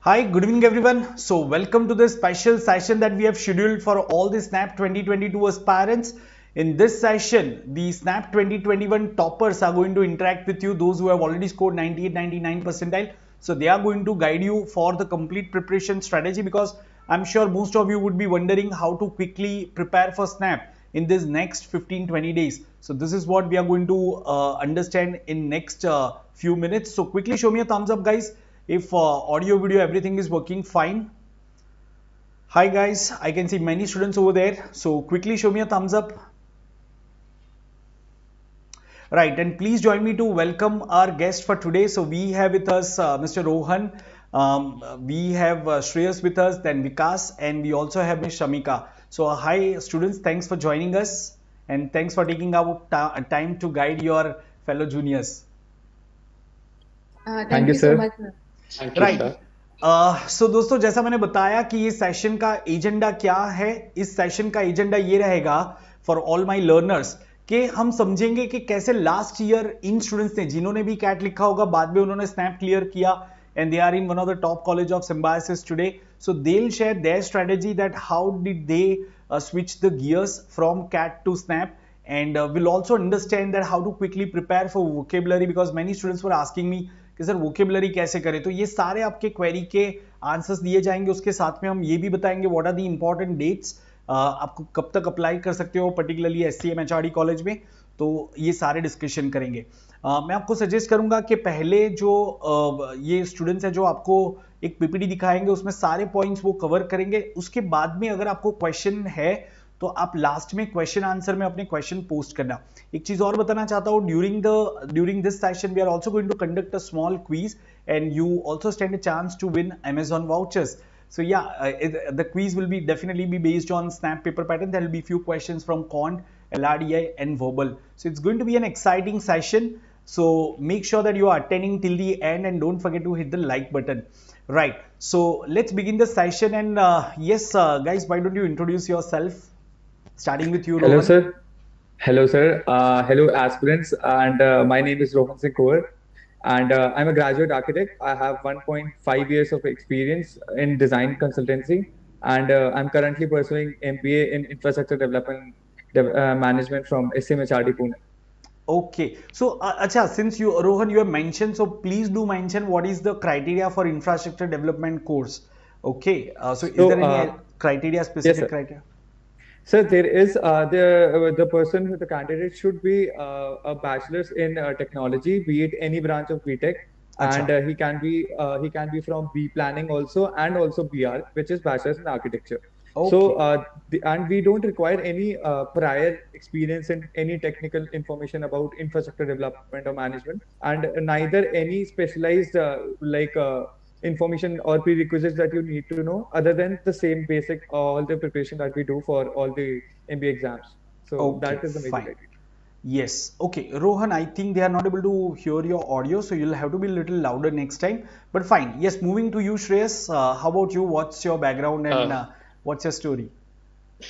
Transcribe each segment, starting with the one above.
Hi, good evening everyone. So welcome to this special session that we have scheduled for all the SNAP 2022 aspirants. In this session, the SNAP 2021 toppers are going to interact with you, those who have already scored 98-99 percentile. So they are going to guide you for the complete preparation strategy, because I'm sure most of you would be wondering how to quickly prepare for SNAP in this next 15-20 days. So this is what we are going to understand in next few minutes. So quickly show me a thumbs up, guys, if audio, video, everything is working fine. Hi guys, I can see many students over there. So quickly show me a thumbs up. Right, and please join me to welcome our guest for today. So we have with us Mr. Rohan, we have Shreyas with us, then Vikas, and we also have Ms. Shamika. So hi students, thanks for joining us and thanks for taking out time to guide your fellow juniors. Thank you so much. Right so दोस्तों, जैसा मैंने बताया कि ये session का agenda क्या है, इस सेशन का एजेंडा ये रहेगा फॉर ऑल माय लर्नर्स कि हम समझेंगे कि कैसे लास्ट ईयर इन स्टूडेंट्स ने, जिन्होंने भी कैट लिखा होगा, बाद में उन्होंने स्नैप क्लियर किया and they are in one of the top college of Symbiosis today, so they'll share their strategy that how did they switch the gears from CAT to SNAP, and we'll also understand that how to quickly prepare for vocabulary, because many students were asking me कि sir vocabulary कैसे करें. तो ये सारे आपके query के answers दिए जाएंगे. उसके साथ में हम ये भी बताएंगे what are the important dates, आपको कब तक अप्लाई कर सकते हो पर्टिकुलरली SCM-HRD कॉलेज में. तो ये सारे डिस्कशन करेंगे. मैं आपको सजेस्ट करूंगा कि पहले जो ये स्टूडेंट्स हैं जो आपको एक पीपीटी दिखाएंगे, उसमें सारे पॉइंट्स वो कवर करेंगे. उसके बाद में अगर आपको क्वेश्चन है तो आप लास्ट में क्वेश्चन आंसर में अपने क्वेश्चन पोस्ट करना. एक चीज और बताना चाहता हूँ, during this session we are also going to conduct a small quiz and you also stand a chance to win Amazon vouchers. So yeah, the quiz will be definitely be based on SNAP paper pattern. There will be few questions from Quant, LRDI and verbal. So it's going to be an exciting session. So make sure that you are attending till the end and don't forget to hit the like button. Right. So let's begin the session, and yes, guys, why don't you introduce yourself? Starting with you, Hello, Rohan. sir. Hello, sir. Hello, aspirants. And my name is Ronak Sir, and I'm a graduate architect. I have 1.5 years of experience in design consultancy, and I'm currently pursuing MBA in Infrastructure Development Management from SMHRD Pune. Okay. So, acha, since you, Rohan, you have mentioned, so please do mention what is the criteria for infrastructure development course. Okay. So, is there any criteria, specific yes, criteria? Sir, there is the person, the candidate should be a bachelor's in technology, be it any branch of BTech, and he can be from B planning also, and also BR, which is bachelor's in architecture. Okay. So and we don't require any prior experience in any technical information about infrastructure development or management, and neither any specialized information or prerequisites that you need to know, other than the same basic all the preparation that we do for all the MBA exams. So okay, that is the major criteria. Yes. Okay, Rohan, I think they are not able to hear your audio, so you'll have to be a little louder next time. But fine. Yes, moving to you, Shreyas. How about you? What's your background and what's your story?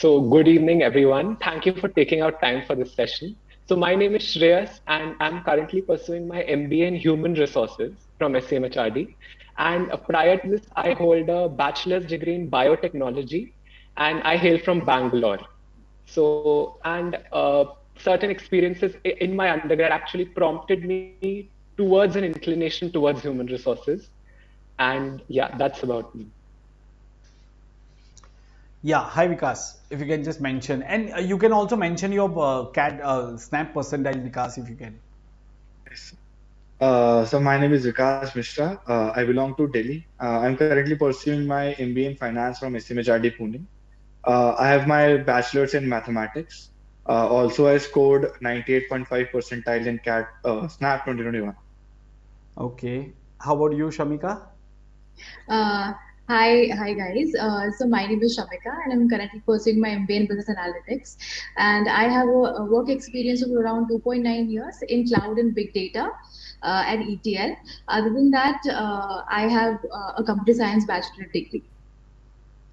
So good evening, everyone. Thank you for taking out time for this session. So my name is Shreyas, and I'm currently pursuing my MBA in Human Resources from SCM-HRD. And prior to this, I hold a bachelor's degree in biotechnology, and I hail from Bangalore. So, and certain experiences in my undergrad actually prompted me towards an inclination towards human resources. And yeah, that's about me. Yeah, hi Vikas, if you can just mention, and you can also mention your CAT SNAP percentile, Vikas, if you can. Yes. So my name is Vikas Mishra. I belong to Delhi. I'm currently pursuing my MBA in Finance from SMHRD Pune. I have my bachelor's in mathematics. Also, I scored 98.5 percentile in CAT SNAP 2021. Okay. How about you, Shamika? Hi guys. So my name is Shamika, and I'm currently pursuing my MBA in Business Analytics. And I have a work experience of around 2.9 years in cloud and big data at ETL. Other than that, I have a computer science bachelor degree.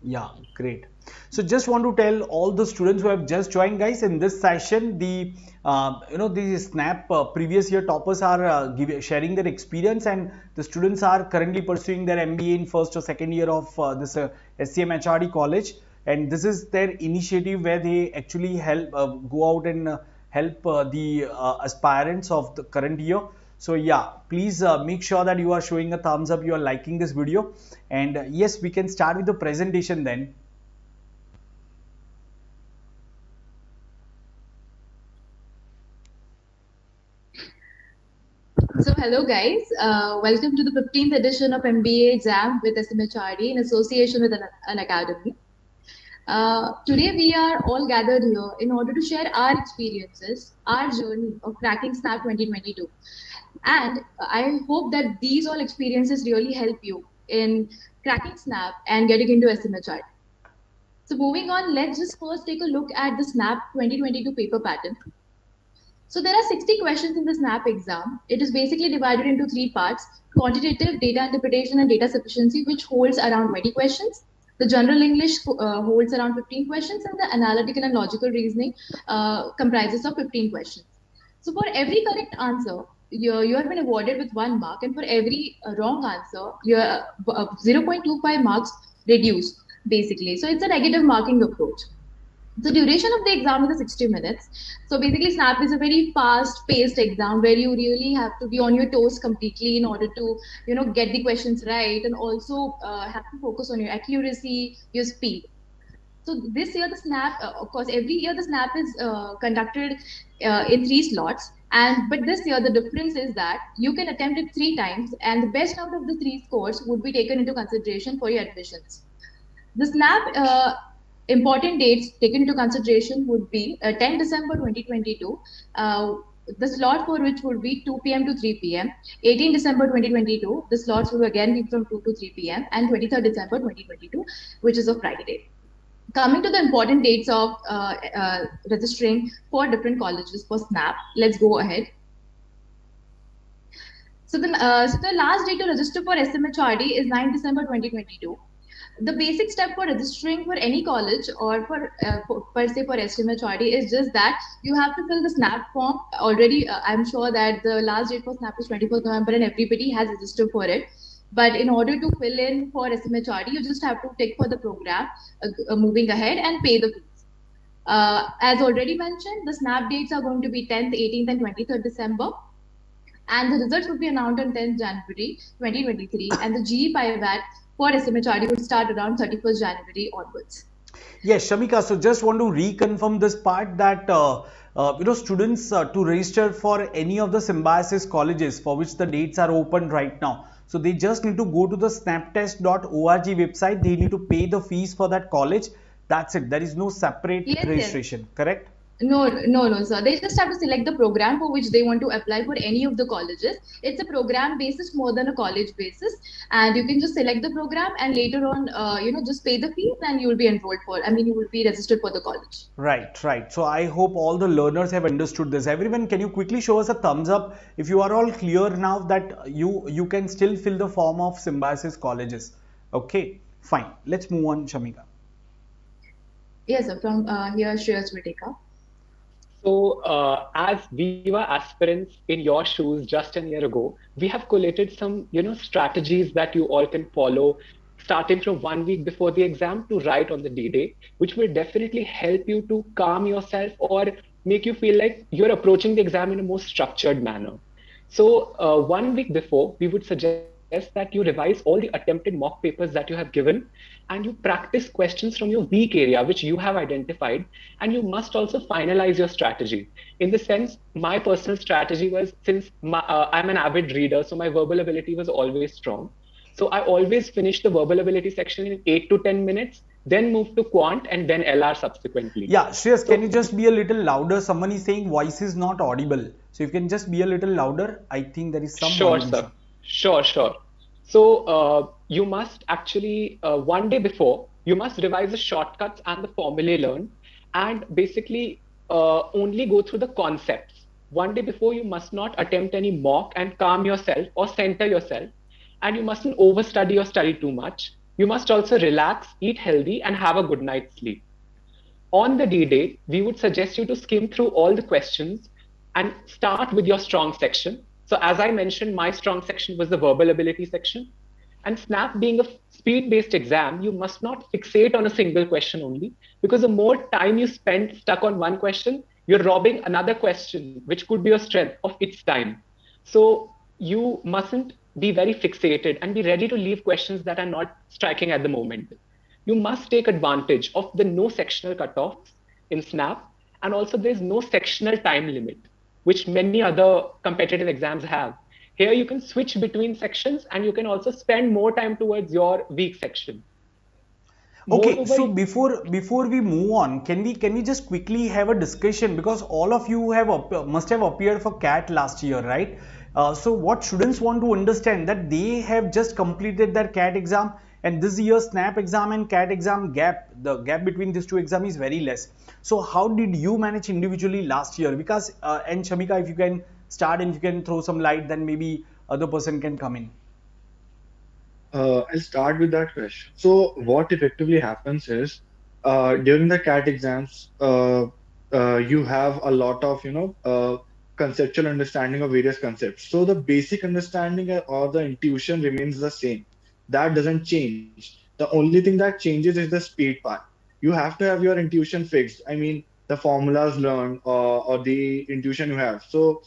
Yeah, great. So just want to tell all the students who have just joined, guys, in this session, the the SNAP previous year toppers are sharing their experience, and the students are currently pursuing their MBA in first or second year of this SCM HRD college, and this is their initiative where they actually help go out and help the aspirants of the current year. So yeah, please make sure that you are showing a thumbs up, you are liking this video, and yes, we can start with the presentation then. So hello guys, welcome to the 15th edition of MBA exam with SMHRD in association with Unacademy. Today we are all gathered here in order to share our experiences, our journey of cracking SNAP 2022. And I hope that these all experiences really help you in cracking SNAP and getting into SMHRD. So moving on, let's just first take a look at the SNAP 2022 paper pattern. So there are 60 questions in the SNAP exam. It is basically divided into 3 parts: quantitative, data interpretation, and data sufficiency, which holds around 20 questions. The general English holds around 15 questions, and the analytical and logical reasoning comprises of 15 questions. So for every correct answer, you have been awarded with 1 mark, and for every wrong answer, you are 0.25 marks reduced, basically. So it's a negative marking approach. The duration of the exam is 60 minutes. So basically SNAP is a very fast-paced exam where you really have to be on your toes completely in order to, get the questions right, and also have to focus on your accuracy, your speed. So this year the SNAP, of course, every year the SNAP is conducted in 3 slots. But this year the difference is that you can attempt it 3 times, and the best out of the 3 scores would be taken into consideration for your admissions. The SNAP important dates taken into consideration would be 10 December 2022, the slot for which would be 2 p.m. to 3 p.m. 18 December 2022, the slots will again be from 2 to 3 p.m. and 23rd December 2022, which is a Friday day. Coming to the important dates of registering for different colleges for SNAP, let's go ahead. So the last date to register for SMHRD is 9 December 2022. The basic step for registering for any college or per se for SMHRD is just that you have to fill the SNAP form. Already, I'm sure that the last date for SNAP is 24th November and everybody has registered for it. But in order to fill in for SMHRD, you just have to tick for the program, moving ahead, and pay the fees. As already mentioned, the SNAP dates are going to be 10th, 18th, and 23rd December. And the results will be announced on 10th January 2023. And the GE PIVAT for SMHRD would start around 31st January onwards. Yes, Shamika, so just want to reconfirm this part that students to register for any of the Symbiosis colleges for which the dates are open right now. So they just need to go to the snaptest.org website. They need to pay the fees for that college. That's it. There is no separate registration, correct? No, sir. They just have to select the program for which they want to apply for any of the colleges. It's a program basis more than a college basis, and you can just select the program and later on, just pay the fees and you will be enrolled you will be registered for the college. Right. So I hope all the learners have understood this. Everyone, can you quickly show us a thumbs up if you are all clear now that you can still fill the form of Symbiosis colleges? Okay, fine. Let's move on, Shamika. Yes, sir. From here, Shreyas will take up. So as we were aspirants in your shoes just a year ago, we have collated some, strategies that you all can follow starting from 1 week before the exam to right on the D-Day, which will definitely help you to calm yourself or make you feel like you're approaching the exam in a more structured manner. So 1 week before, we would suggest that you revise all the attempted mock papers that you have given, and you practice questions from your weak area, which you have identified, and you must also finalize your strategy. In the sense, my personal strategy was, since I'm an avid reader, so my verbal ability was always strong. So I always finished the verbal ability section in 8 to 10 minutes, then moved to Quant and then LR subsequently. Yeah, Shreyas, can you just be a little louder? Someone is saying voice is not audible. So you can just be a little louder. I think there is some. Sure, sir. Sure. So you must actually, 1 day before, you must revise the shortcuts and the formulae learned, and basically only go through the concepts. 1 day before, you must not attempt any mock and calm yourself or center yourself. And you mustn't overstudy or study too much. You must also relax, eat healthy, and have a good night's sleep. On the D-Day, we would suggest you to skim through all the questions and start with your strong section. So as I mentioned, my strong section was the verbal ability section. And SNAP being a speed-based exam, you must not fixate on a single question only, because the more time you spend stuck on one question, you're robbing another question, which could be your strength, of its time. So you mustn't be very fixated and be ready to leave questions that are not striking at the moment. You must take advantage of the no sectional cutoffs in SNAP, and also there's no sectional time limit, which many other competitive exams have. Here you can switch between sections, and you can also spend more time towards your weak section. Okay, Moreover, so before we move on, can we just quickly have a discussion, because all of you must have appeared for CAT last year, right? So what students want to understand, that they have just completed their CAT exam, and this year's SNAP exam and CAT exam the gap between these two exams is very less. So how did you manage individually last year? Because and Shamika, if you can start and you can throw some light, then maybe other person can come in. I'll start with that question. So, what effectively happens is during the CAT exams, you have a lot of conceptual understanding of various concepts. So the basic understanding or the intuition remains the same. That doesn't change. The only thing that changes is the speed part. You have to have your intuition fixed. I mean, the formulas learned or the intuition you have. So,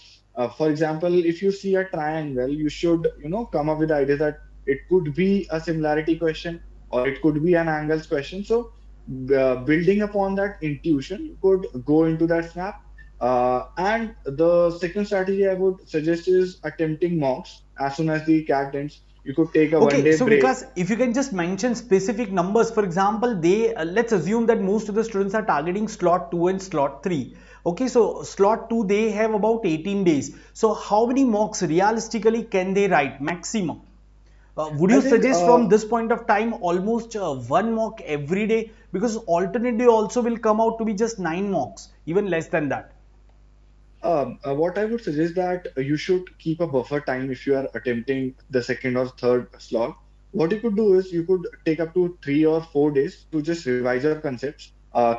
for example, if you see a triangle, you should come up with the idea that it could be a similarity question or it could be an angles question. So building upon that intuition, you could go into that snap. And the second strategy I would suggest is attempting mocks as soon as the CAT ends. You could take a Okay, 1 day so break. Vikas, if you can just mention specific numbers, for example, let's assume that most of the students are targeting slot 2 and slot 3. Okay, so slot 2, they have about 18 days. So how many mocks realistically can they write maximum? Would I you think suggest from this point of time almost one mock every day? Because alternate day also will come out to be just 9 mocks, even less than that. What I would suggest that you should keep a buffer time if you are attempting the second or third slot. What you could do is you could take up to 3 or 4 days to just revise your concepts,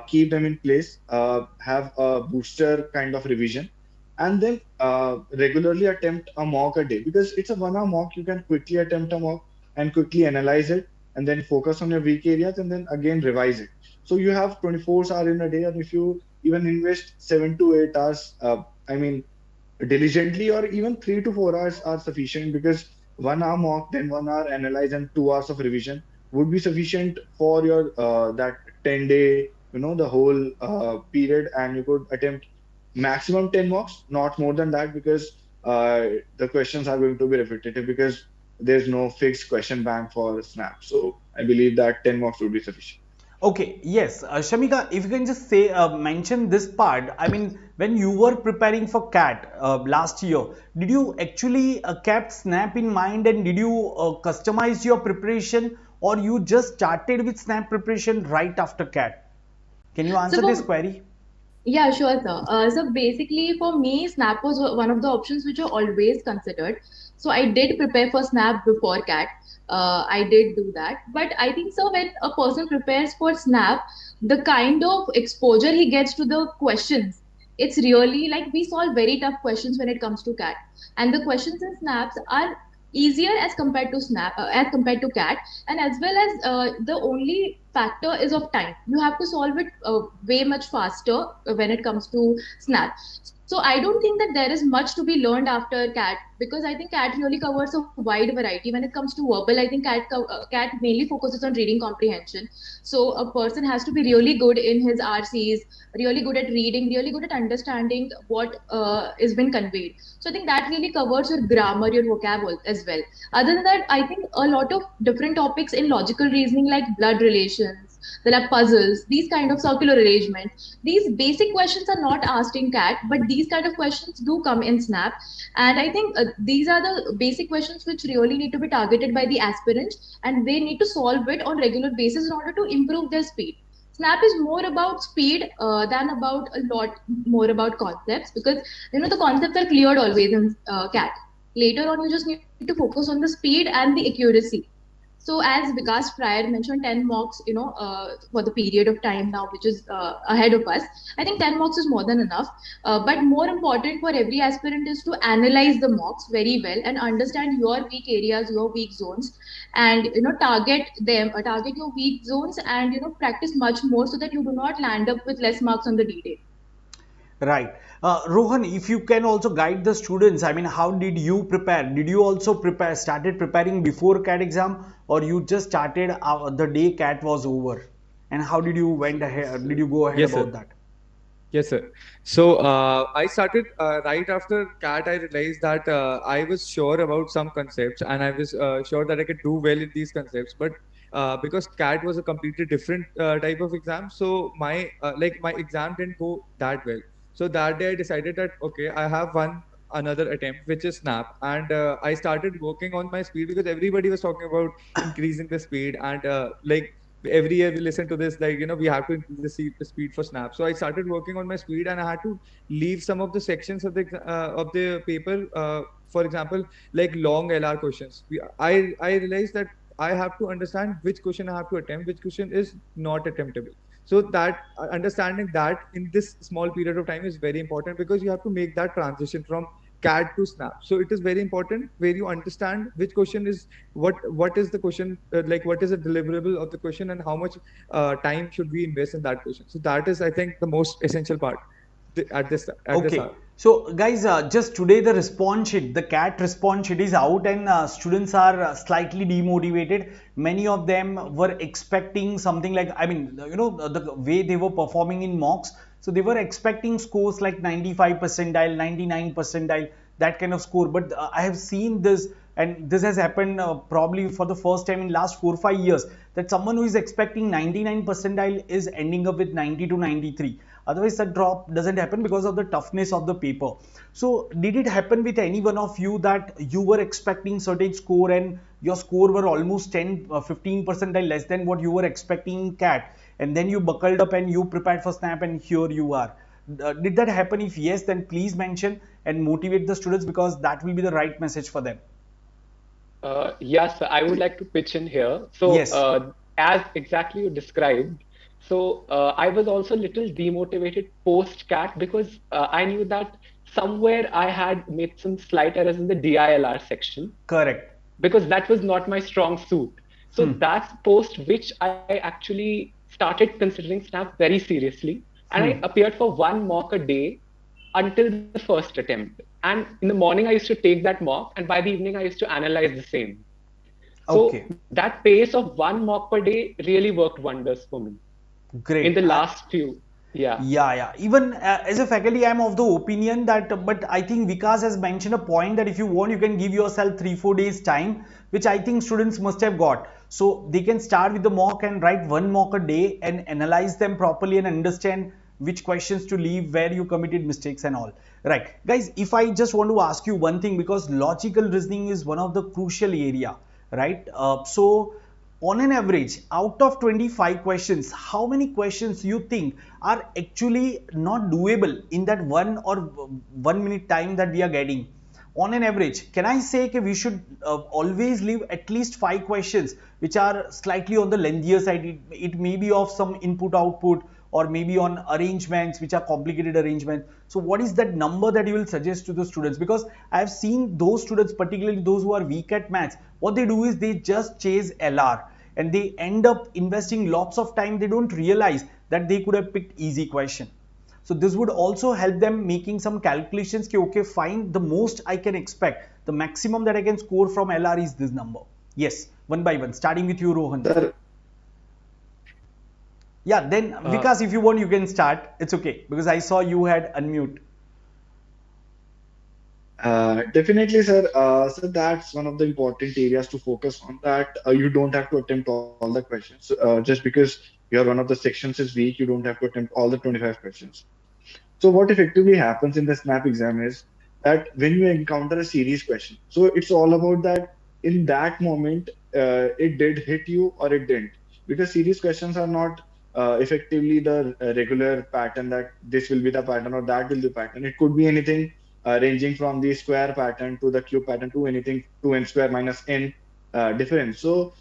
keep them in place, have a booster kind of revision, and then regularly attempt a mock a day, because it's a 1 hour mock. You can quickly attempt a mock and quickly analyze it, and then focus on your weak areas, and then again revise it. So you have 24 hours in a day, and if you even invest 7 to 8 hours, I mean, diligently, or even 3 to 4 hours are sufficient, because 1 hour mock, then 1 hour analyze, and 2 hours of revision would be sufficient for your that 10 day, the whole period, and you could attempt maximum 10 mocks, not more than that, because the questions are going to be repetitive, because there's no fixed question bank for SNAP. So I believe that 10 mocks would be sufficient. Okay, yes. Shamika, if you can just say, mention this part. I mean, when you were preparing for CAT last year, did you actually kept SNAP in mind, and did you customize your preparation, or you just started with SNAP preparation right after CAT? Can you answer this query? Yeah, sure, sir. So basically, for me, SNAP was one of the options which I always considered. So I did prepare for SNAP before CAT. I did do that. But I think so when a person prepares for SNAP, the kind of exposure he gets to the questions, it's really like we solve very tough questions when it comes to CAT. And the questions in SNAPs are easier as compared to as compared to CAT, and as well as the only factor is of time. You have to solve it way much faster when it comes to SNAP. So I don't think that there is much to be learned after CAT, because I think CAT really covers a wide variety. When it comes to verbal, I think CAT mainly focuses on reading comprehension. So a person has to be really good in his RCs, really good at reading, really good at understanding what is being conveyed. So I think that really covers your grammar, your vocab as well. Other than that, I think a lot of different topics in logical reasoning, like blood relations, there are puzzles, these kind of circular arrangement. These basic questions are not asked in CAT, but these kind of questions do come in SNAP. And I think these are the basic questions which really need to be targeted by the aspirants, and they need to solve it on regular basis in order to improve their speed. SNAP is more about speed than about a lot more about concepts, because the concepts are cleared always in CAT. Later on, you just need to focus on the speed and the accuracy. So as Vikas prior mentioned, 10 mocks, for the period of time now, which is ahead of us. I think 10 mocks is more than enough. But more important for every aspirant is to analyze the mocks very well and understand your weak areas, your weak zones, and target your weak zones, and practice much more so that you do not land up with less marks on the D-Day. Right. Rohan, if you can also guide the students, I mean, how did you prepare? Did you also started preparing before CAT exam, or you just started the day CAT was over? And how did you went ahead? Did you go ahead Yes, about sir. that? Yes, sir. So I started right after CAT. I realized that I was sure about some concepts, and I was sure that I could do well in these concepts. But because CAT was a completely different type of exam, so my exam didn't go that well. So that day I decided that okay, I have one another attempt, which is SNAP, and I started working on my speed because everybody was talking about increasing the speed, and every year we listen to this, like we have to increase the speed for SNAP. So I started working on my speed, and I had to leave some of the sections of the paper, for example, like long LR questions. I realized that I have to understand which question I have to attempt, which question is not attemptable. So that understanding that in this small period of time is very important, because you have to make that transition from CAD to SNAP. So it is very important where you understand which question is what is the question, like what is the deliverable of the question, and how much time should we invest in that question. So that is, I think, the most essential part at this Okay. hour. So guys, just today the response sheet, the CAT response sheet is out, and students are slightly demotivated. Many of them were expecting something like, I mean, the way they were performing in mocks. So they were expecting scores like 95 percentile, 99 percentile, that kind of score. But I have seen this, and this has happened probably for the first time in last 4 or 5 years, that someone who is expecting 99 percentile is ending up with 90 to 93. Otherwise, the drop doesn't happen because of the toughness of the paper. So did it happen with any one of you that you were expecting certain score and your score were almost 10 15 percentile less than what you were expecting in CAT, and then you buckled up and you prepared for SNAP, and here you are? Did that happen? If yes, then please mention and motivate the students, because that will be the right message for them. Yes, I would like to pitch in here. So, Yes. as exactly you described, so I was also a little demotivated post CAT, because I knew that somewhere I had made some slight errors in the DILR section, Correct. because that was not my strong suit. So that's post which I actually started considering SNAP very seriously, and I appeared for one mock a day until the first attempt. And in the morning, I used to take that mock, and by the evening, I used to analyze the same. So Okay. that pace of one mock per day really worked wonders for me Great. in the last few. Yeah. Yeah. Even as a faculty, I'm of the opinion that, but I think Vikas has mentioned a point that if you want, you can give yourself 3-4 days time, which I think students must have got. So they can start with the mock and write one mock a day and analyze them properly and understand which questions to leave, where you committed mistakes and all. Right. Guys, if I just want to ask you one thing, because logical reasoning is one of the crucial area, right? So on an average, out of 25 questions, how many questions you think are actually not doable in that 1 minute time that we are getting? On an average, can I say that we should always leave at least 5 questions which are slightly on the lengthier side? It may be of some input output, or maybe on arrangements which are complicated arrangements. So what is that number that you will suggest to the students? Because I have seen those students, particularly those who are weak at maths, what they do is they just chase LR and they end up investing lots of time. They don't realize that they could have picked easy question. So this would also help them making some calculations ki, okay, fine, the most I can expect, the maximum that I can score from LR is this number. Yes, one by one, starting with you, Rohan. Sir, Yeah, then Vikas, if you want, you can start. It's okay, because I saw you had unmute. Definitely, sir. So that's one of the important areas to focus on. That you don't have to attempt all the questions. Just because your one of the sections is weak, you don't have to attempt all the 25 questions. So what effectively happens in the SNAP exam is that when you encounter a series question, so it's all about that in that moment, it did hit you or it didn't. Because series questions are not effectively the regular pattern that this will be the pattern or that will be the pattern. It could be anything ranging from the square pattern to the cube pattern to anything to n square minus n difference. So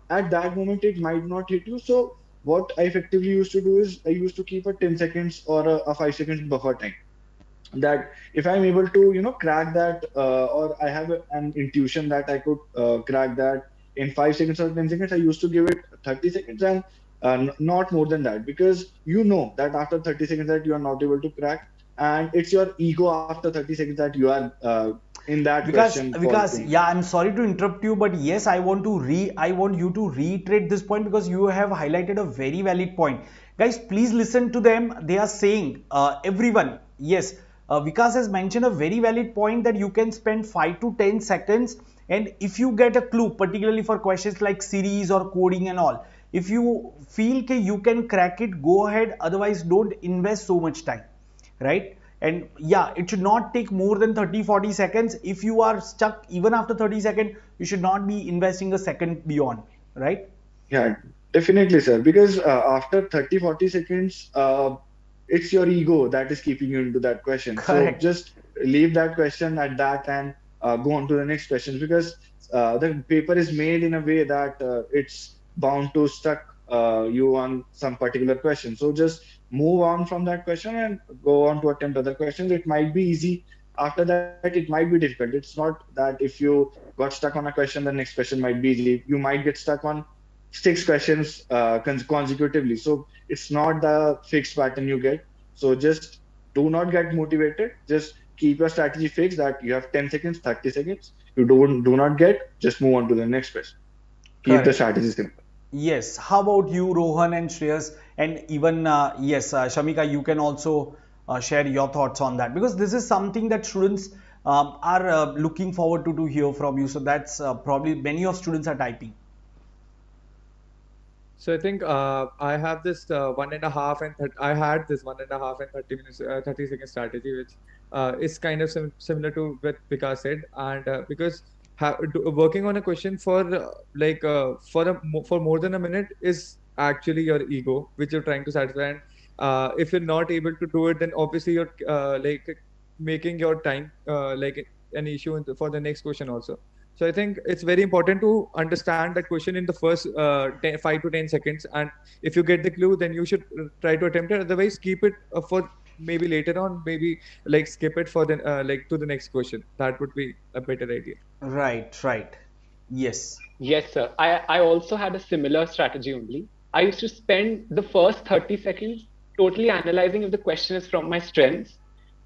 at that moment it might not hit you. So what I effectively used to do is I used to keep a 10 seconds or a 5 seconds buffer time, that if I'm able to, crack that, or I have an intuition that I could crack that in 5 seconds or 10 seconds, I used to give it 30 seconds, and not more than that, because you know that after 30 seconds that you are not able to crack, and it's your ego after 30 seconds that you are in that question for thing. Yeah, I'm sorry to interrupt you, but yes, I want you to reiterate this point, because you have highlighted a very valid point. Guys, please listen to them. They are saying, everyone, yes, Vikas has mentioned a very valid point, that you can spend 5 to 10 seconds, and if you get a clue, particularly for questions like series or coding and all, if you feel that you can crack it, go ahead. Otherwise, don't invest so much time, right? And yeah, it should not take more than 30-40 seconds. If you are stuck even after 30 seconds, you should not be investing a second beyond, right? Yeah, definitely, sir. Because after 30-40 seconds, it's your ego that is keeping you into that question. So Correct. just leave that question at that, and go on to the next question, because the paper is made in a way that it's bound to stuck you on some particular question. So just move on from that question and go on to attempt other questions. It might be easy. After that, it might be difficult. It's not that if you got stuck on a question, the next question might be easy. You might get stuck on 6 questions consecutively. So it's not the fixed pattern you get. So just do not get motivated. Just keep your strategy fixed, that you have 10 seconds, 30 seconds. You do not get, just move on to the next question. Keep the Correct. strategy simple. Yes. How about you, Rohan and Shreyas? And even, yes, Shamika, you can also share your thoughts on that, because this is something that students are looking forward to hear from you. So that's probably many of students are typing. So I think I have this 1.5 and I had this 1.5 and 30 minutes, 30-second strategy, which is kind of similar to what Vikas said. And because working on a question for for more than a minute is actually your ego, which you're trying to satisfy. And if you're not able to do it, then obviously you're making your time an issue for the next question also. So I think it's very important to understand that question in the first 5 to 10 seconds. And if you get the clue, then you should try to attempt it. Otherwise, keep it for maybe later on, maybe skip it for the to the next question. That would be a better idea. Right, right. Yes. Yes, sir. I also had a similar strategy only. I used to spend the first 30 seconds totally analyzing if the question is from my strengths.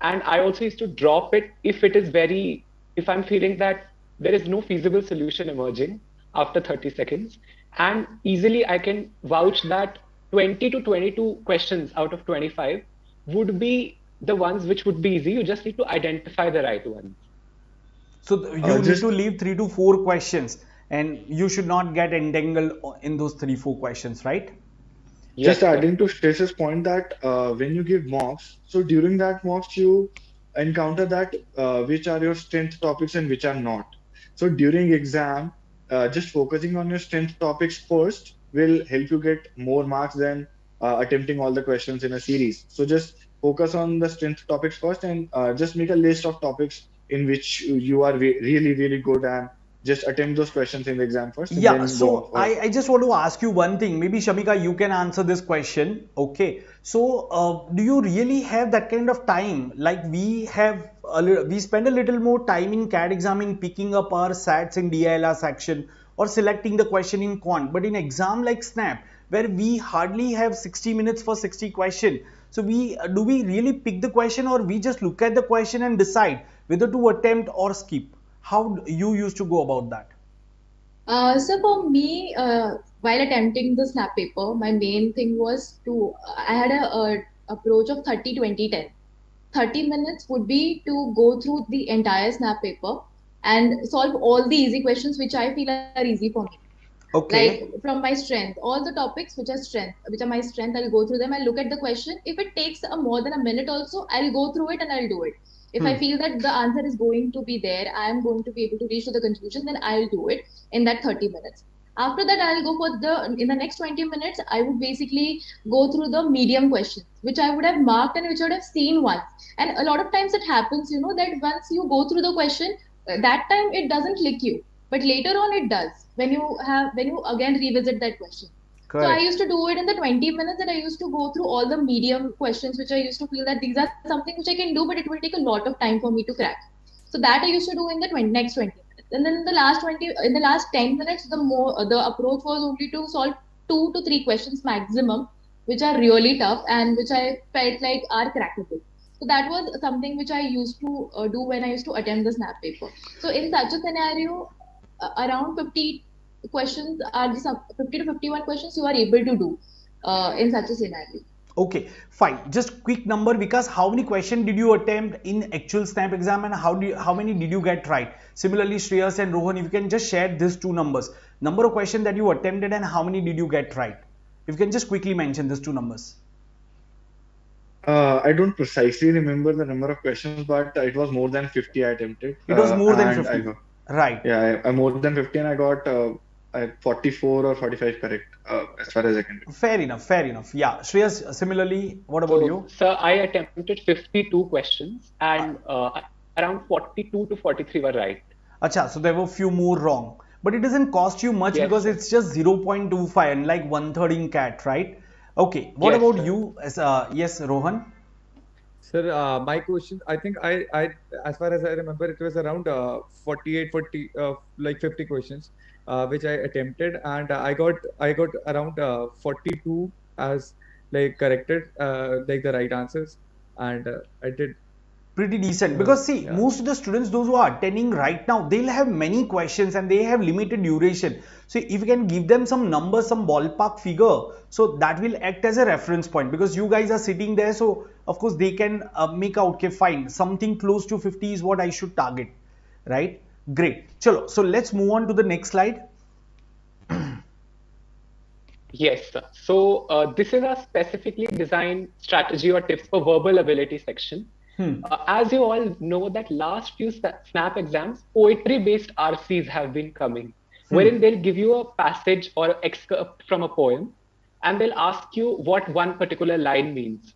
And I also used to drop it if I'm feeling that there is no feasible solution emerging after 30 seconds. And easily I can vouch that 20 to 22 questions out of 25 would be the ones which would be easy. You just need to identify the right ones. So you need to leave 3 to 4 questions, and you should not get entangled in those 3-4 questions, right? Just adding to Shreyas's point, that when you give mocks, so during that mocks you encounter that which are your strength topics and which are not. So during exam, just focusing on your strength topics first will help you get more marks than attempting all the questions in a series. So just focus on the strength topics first, and just make a list of topics in which you are really, really good, and just attempt those questions in the exam first. And Yeah, then so I just want to ask you one thing. Maybe Shamika, you can answer this question. Okay, so do you really have that kind of time? Like we spend a little more time in CAT exam in picking up our SATs in DILR section or selecting the question in Quant. But in exam like SNAP, where we hardly have 60 minutes for 60 question. So do we really pick the question, or we just look at the question and decide whether to attempt or skip? How you used to go about that? So for me, while attempting the SNAP paper, my main thing was I had a approach of 30-20-10. 30 minutes would be to go through the entire SNAP paper and solve all the easy questions which I feel are easy for me. Okay. Like from my strength, all the topics which are my strength, I'll go through them. I'll look at the question. If it takes more than a minute also, I'll go through it and I'll do it. If I feel that the answer is going to be there, I am going to be able to reach to the conclusion, then I'll do it in that 30 minutes. After that, I'll go for in the next 20 minutes, I would basically go through the medium questions, which I would have marked and which I would have seen once. And a lot of times it happens, that once you go through the question, that time it doesn't click you. but later on it does when you again revisit that question. So I Correct. used to do it in the 20 minutes, and I used to go through all the medium questions, which I used to feel that these are something which I can do, but it will take a lot of time for me to crack. So that I used to do in the next 20 minutes. And then in the last 10 minutes, the approach was only to solve 2 to 3 questions maximum, which are really tough and which I felt like are crackable. So that was something which I used to do when I used to attend the SNAP paper. So in such a scenario, around 50 questions are the 50 to 51 questions you are able to do in such a scenario. Okay, fine. Just quick number, because how many questions did you attempt in actual SNAP exam, and how many did you get right? Similarly, Shreyas and Rohan, if you can just share these two numbers, number of questions that you attempted and how many did you get right? If you can just quickly mention these two numbers. I don't precisely remember the number of questions, but it was more than 50 I attempted. It was more than And 50. Right. yeah, I more than 50, and I got 44 or 45 correct, as far as I can remember. Fair enough. Fair enough. Yeah. Shreyas, similarly, what about you? Sir, I attempted 52 questions, and around 42 to 43 were right. Acha, so there were few more wrong. But it doesn't cost you much, Yes, because sir. it's just 0.25 and like 1/3 in CAT, right? Okay. What Yes, about sir. you? Yes, Rohan? Sir, my question, I think as far as I remember, it was around 48, 40, like 50 questions, which I attempted, and I got around 42 as like corrected, like the right answers, and I did. Pretty decent, because see, Yeah. most of the students, those who are attending right now, they'll have many questions and they have limited duration. So if you can give them some numbers, some ballpark figure, so that will act as a reference point, because you guys are sitting there, so of course they can make out, okay, fine, something close to 50 is what I should target, right? Great. Chalo, so let's move on to the next slide. Yes, sir. So this is a specifically designed strategy or tips for verbal ability section. As you all know, that last few SNAP exams, poetry-based RCs have been coming, wherein they'll give you a passage or excerpt from a poem, and they'll ask you what one particular line means.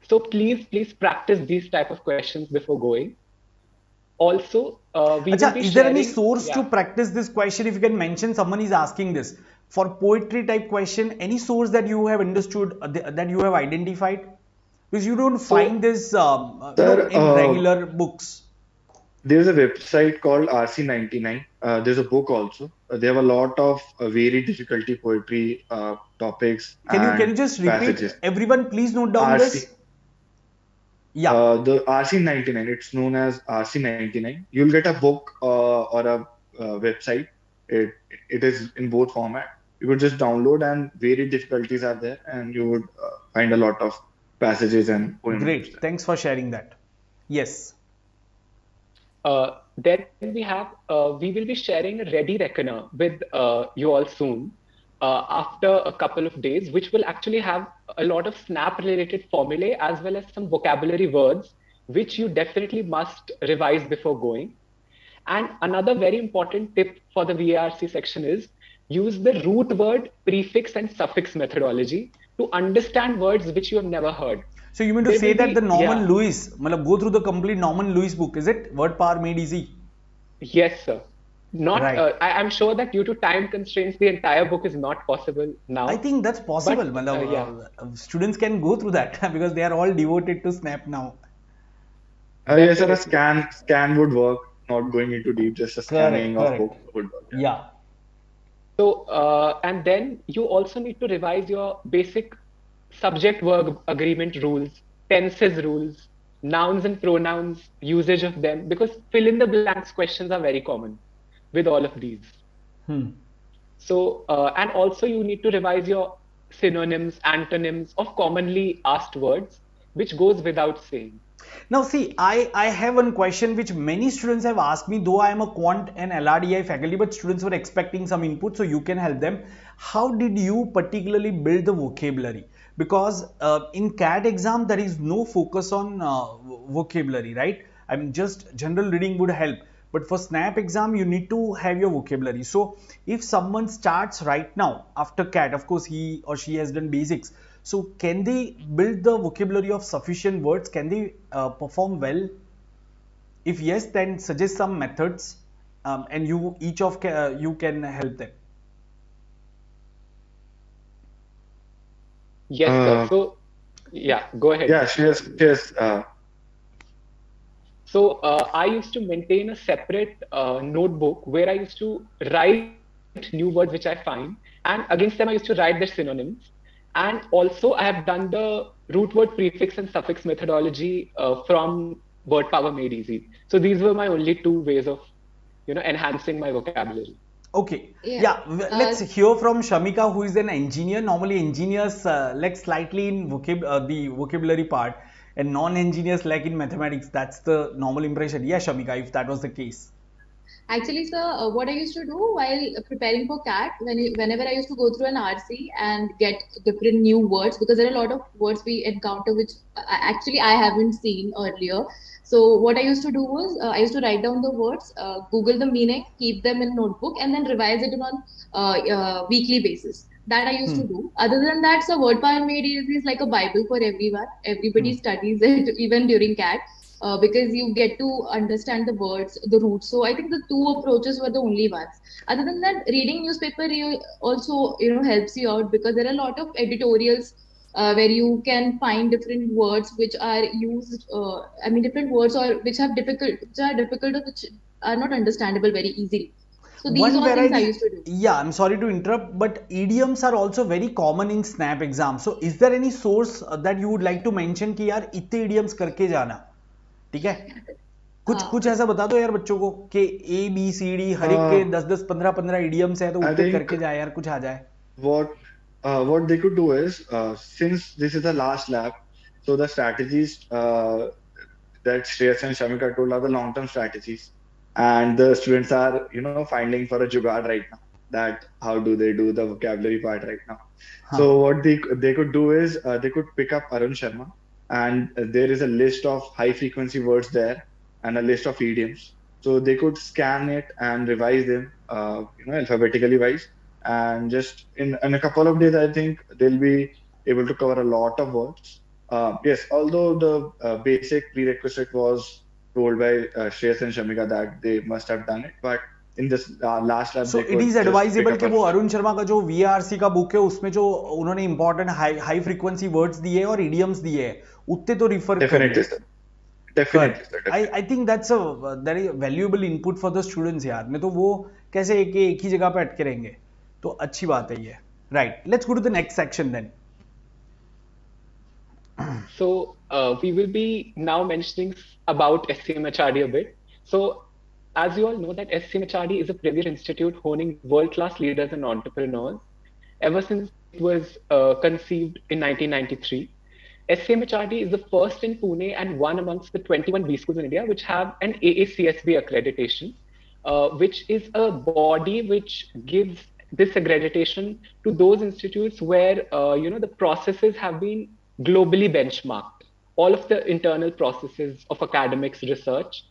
So please practice these type of questions before going. Also, we will Acha, be is there any sharing. source to Yeah. practice this question? If you can mention, someone is asking this. For poetry type question, any source that you have understood, that you have identified? Because you don't So, find this Sir, in regular books. there's a website called RC99. There's a book also. They have a lot of very difficulty poetry topics Can you and just repeat? passages. Everyone, please note down RC, this. Yeah. the RC99, it's known as RC99. You'll get a book or a website. It is in both format. You could just download, and varied difficulties are there, and you would find a lot of passages and poems. Great. Thanks for sharing that. Yes. then we will be sharing a ready reckoner with you all soon after a couple of days, which will actually have a lot of SNAP related formulae as well as some vocabulary words, which you definitely must revise before going. And another very important tip for the VARC section is use the root word, prefix, and suffix methodology to understand words which you have never heard. So you mean to say that the Norman Lewis, go through the complete Norman Lewis book, is it? Word Power Made Easy? Yes, sir. Not. Right. I'm sure that due to time constraints, the entire book is not possible now. I think that's possible. But, students can go through that because they are all devoted to SNAP now. Yes, sir. A scan would work. Not going into deep, just a scanning of book would work. Yeah. So, and then you also need to revise your basic subject-verb agreement rules, tenses rules, nouns and pronouns, usage of them, because fill-in-the-blanks questions are very common with all of these. So, and also you need to revise your synonyms, antonyms of commonly asked words, which goes without saying. Now see, I have one question which many students have asked me, though I am a Quant and LRDI faculty, but students were expecting some input, so you can help them. How did you particularly build the vocabulary? Because in CAT exam, there is no focus on vocabulary, right? I mean, just general reading would help. But for SNAP exam, you need to have your vocabulary. So if someone starts right now after CAT, of course, he or she has done basics. So can they build the vocabulary of sufficient words? Can they perform well? If yes, then suggest some methods. and you each of you can help them. Yes, sir. So, yeah, go ahead. Yeah, cheers. So I used to maintain a separate notebook where I used to write new words which I find, and against them I used to write their synonyms. And also I have done the root word prefix and suffix methodology from Word Power Made Easy. So these were my only two ways of, enhancing my vocabulary. Okay, Yeah. yeah, let's hear from Shamika, who is an engineer. Normally, engineers lack slightly in the vocabulary part, and non-engineers lack in mathematics. That's the normal impression. Yeah, Shamika, if that was the case. Actually, sir, what I used to do while preparing for CAT, whenever I used to go through an RC and get different new words, because there are a lot of words we encounter which actually I haven't seen earlier. So what I used to do was I used to write down the words, Google the meaning, keep them in notebook, and then revise it on weekly basis. That I used to do. Other than that, so Word Power Made Easy is like a Bible for everyone. Everybody studies it even during CAT. Because you get to understand the words, the roots. So I think the two approaches were the only ones. Other than that, reading newspaper also helps you out because there are a lot of editorials where you can find different words which are used. I mean, different words or which are difficult or which are not understandable very easily. So these One all things I variety, used to do. yeah, I'm sorry to interrupt, but idioms are also very common in SNAP exam. So is there any source that you would like to mention कि यार इतने idioms करके जाना, ठीक है? कुछ ऐसा बता दो यार बच्चों को कि ABCD हर एक के 10-10 15-15 idioms है तो उतने करके जाए यार कुछ आ जाए. What they could do is since this is the last lab, so the strategies that Shreyas and Shamika told are the long-term strategies, and the students are finding for a jugaad right now. That how do they do the vocabulary part right now? So what they could do is they could pick up Arun Sharma, and there is a list of high frequency words there and a list of idioms. So they could scan it and revise them, alphabetically wise, and just in a couple of days, I think they'll be able to cover a lot of words. Yes, although the basic prerequisite was told by Shreyas and Shamika that they must have done it, but in this last lab, So they it could is just pick advisable up कि वो अरुण शर्मा का जो VRC का book है उसमें जो उन्होंने important high frequency words दिए हैं और idioms दिए हैं उतने तो refer Definitely, sir. Definitely, sir. Definitely. I think that's a very valuable input for the students यार. नहीं तो वो कैसे एक ही जगह पे अटके रहेंगे. तो अच्छी बात है ये. Right. Let's go to the next section then. So we will be now mentioning about SCMHRD a bit. So as you all know that SCMHRD is a premier institute honing world-class leaders and entrepreneurs. Ever since it was conceived in 1993, SCMHRD is the first in Pune and one amongst the 21 B schools in India which have an AACSB accreditation, which is a body which gives this accreditation to those institutes where the processes have been globally benchmarked, all of the internal processes of academics, research.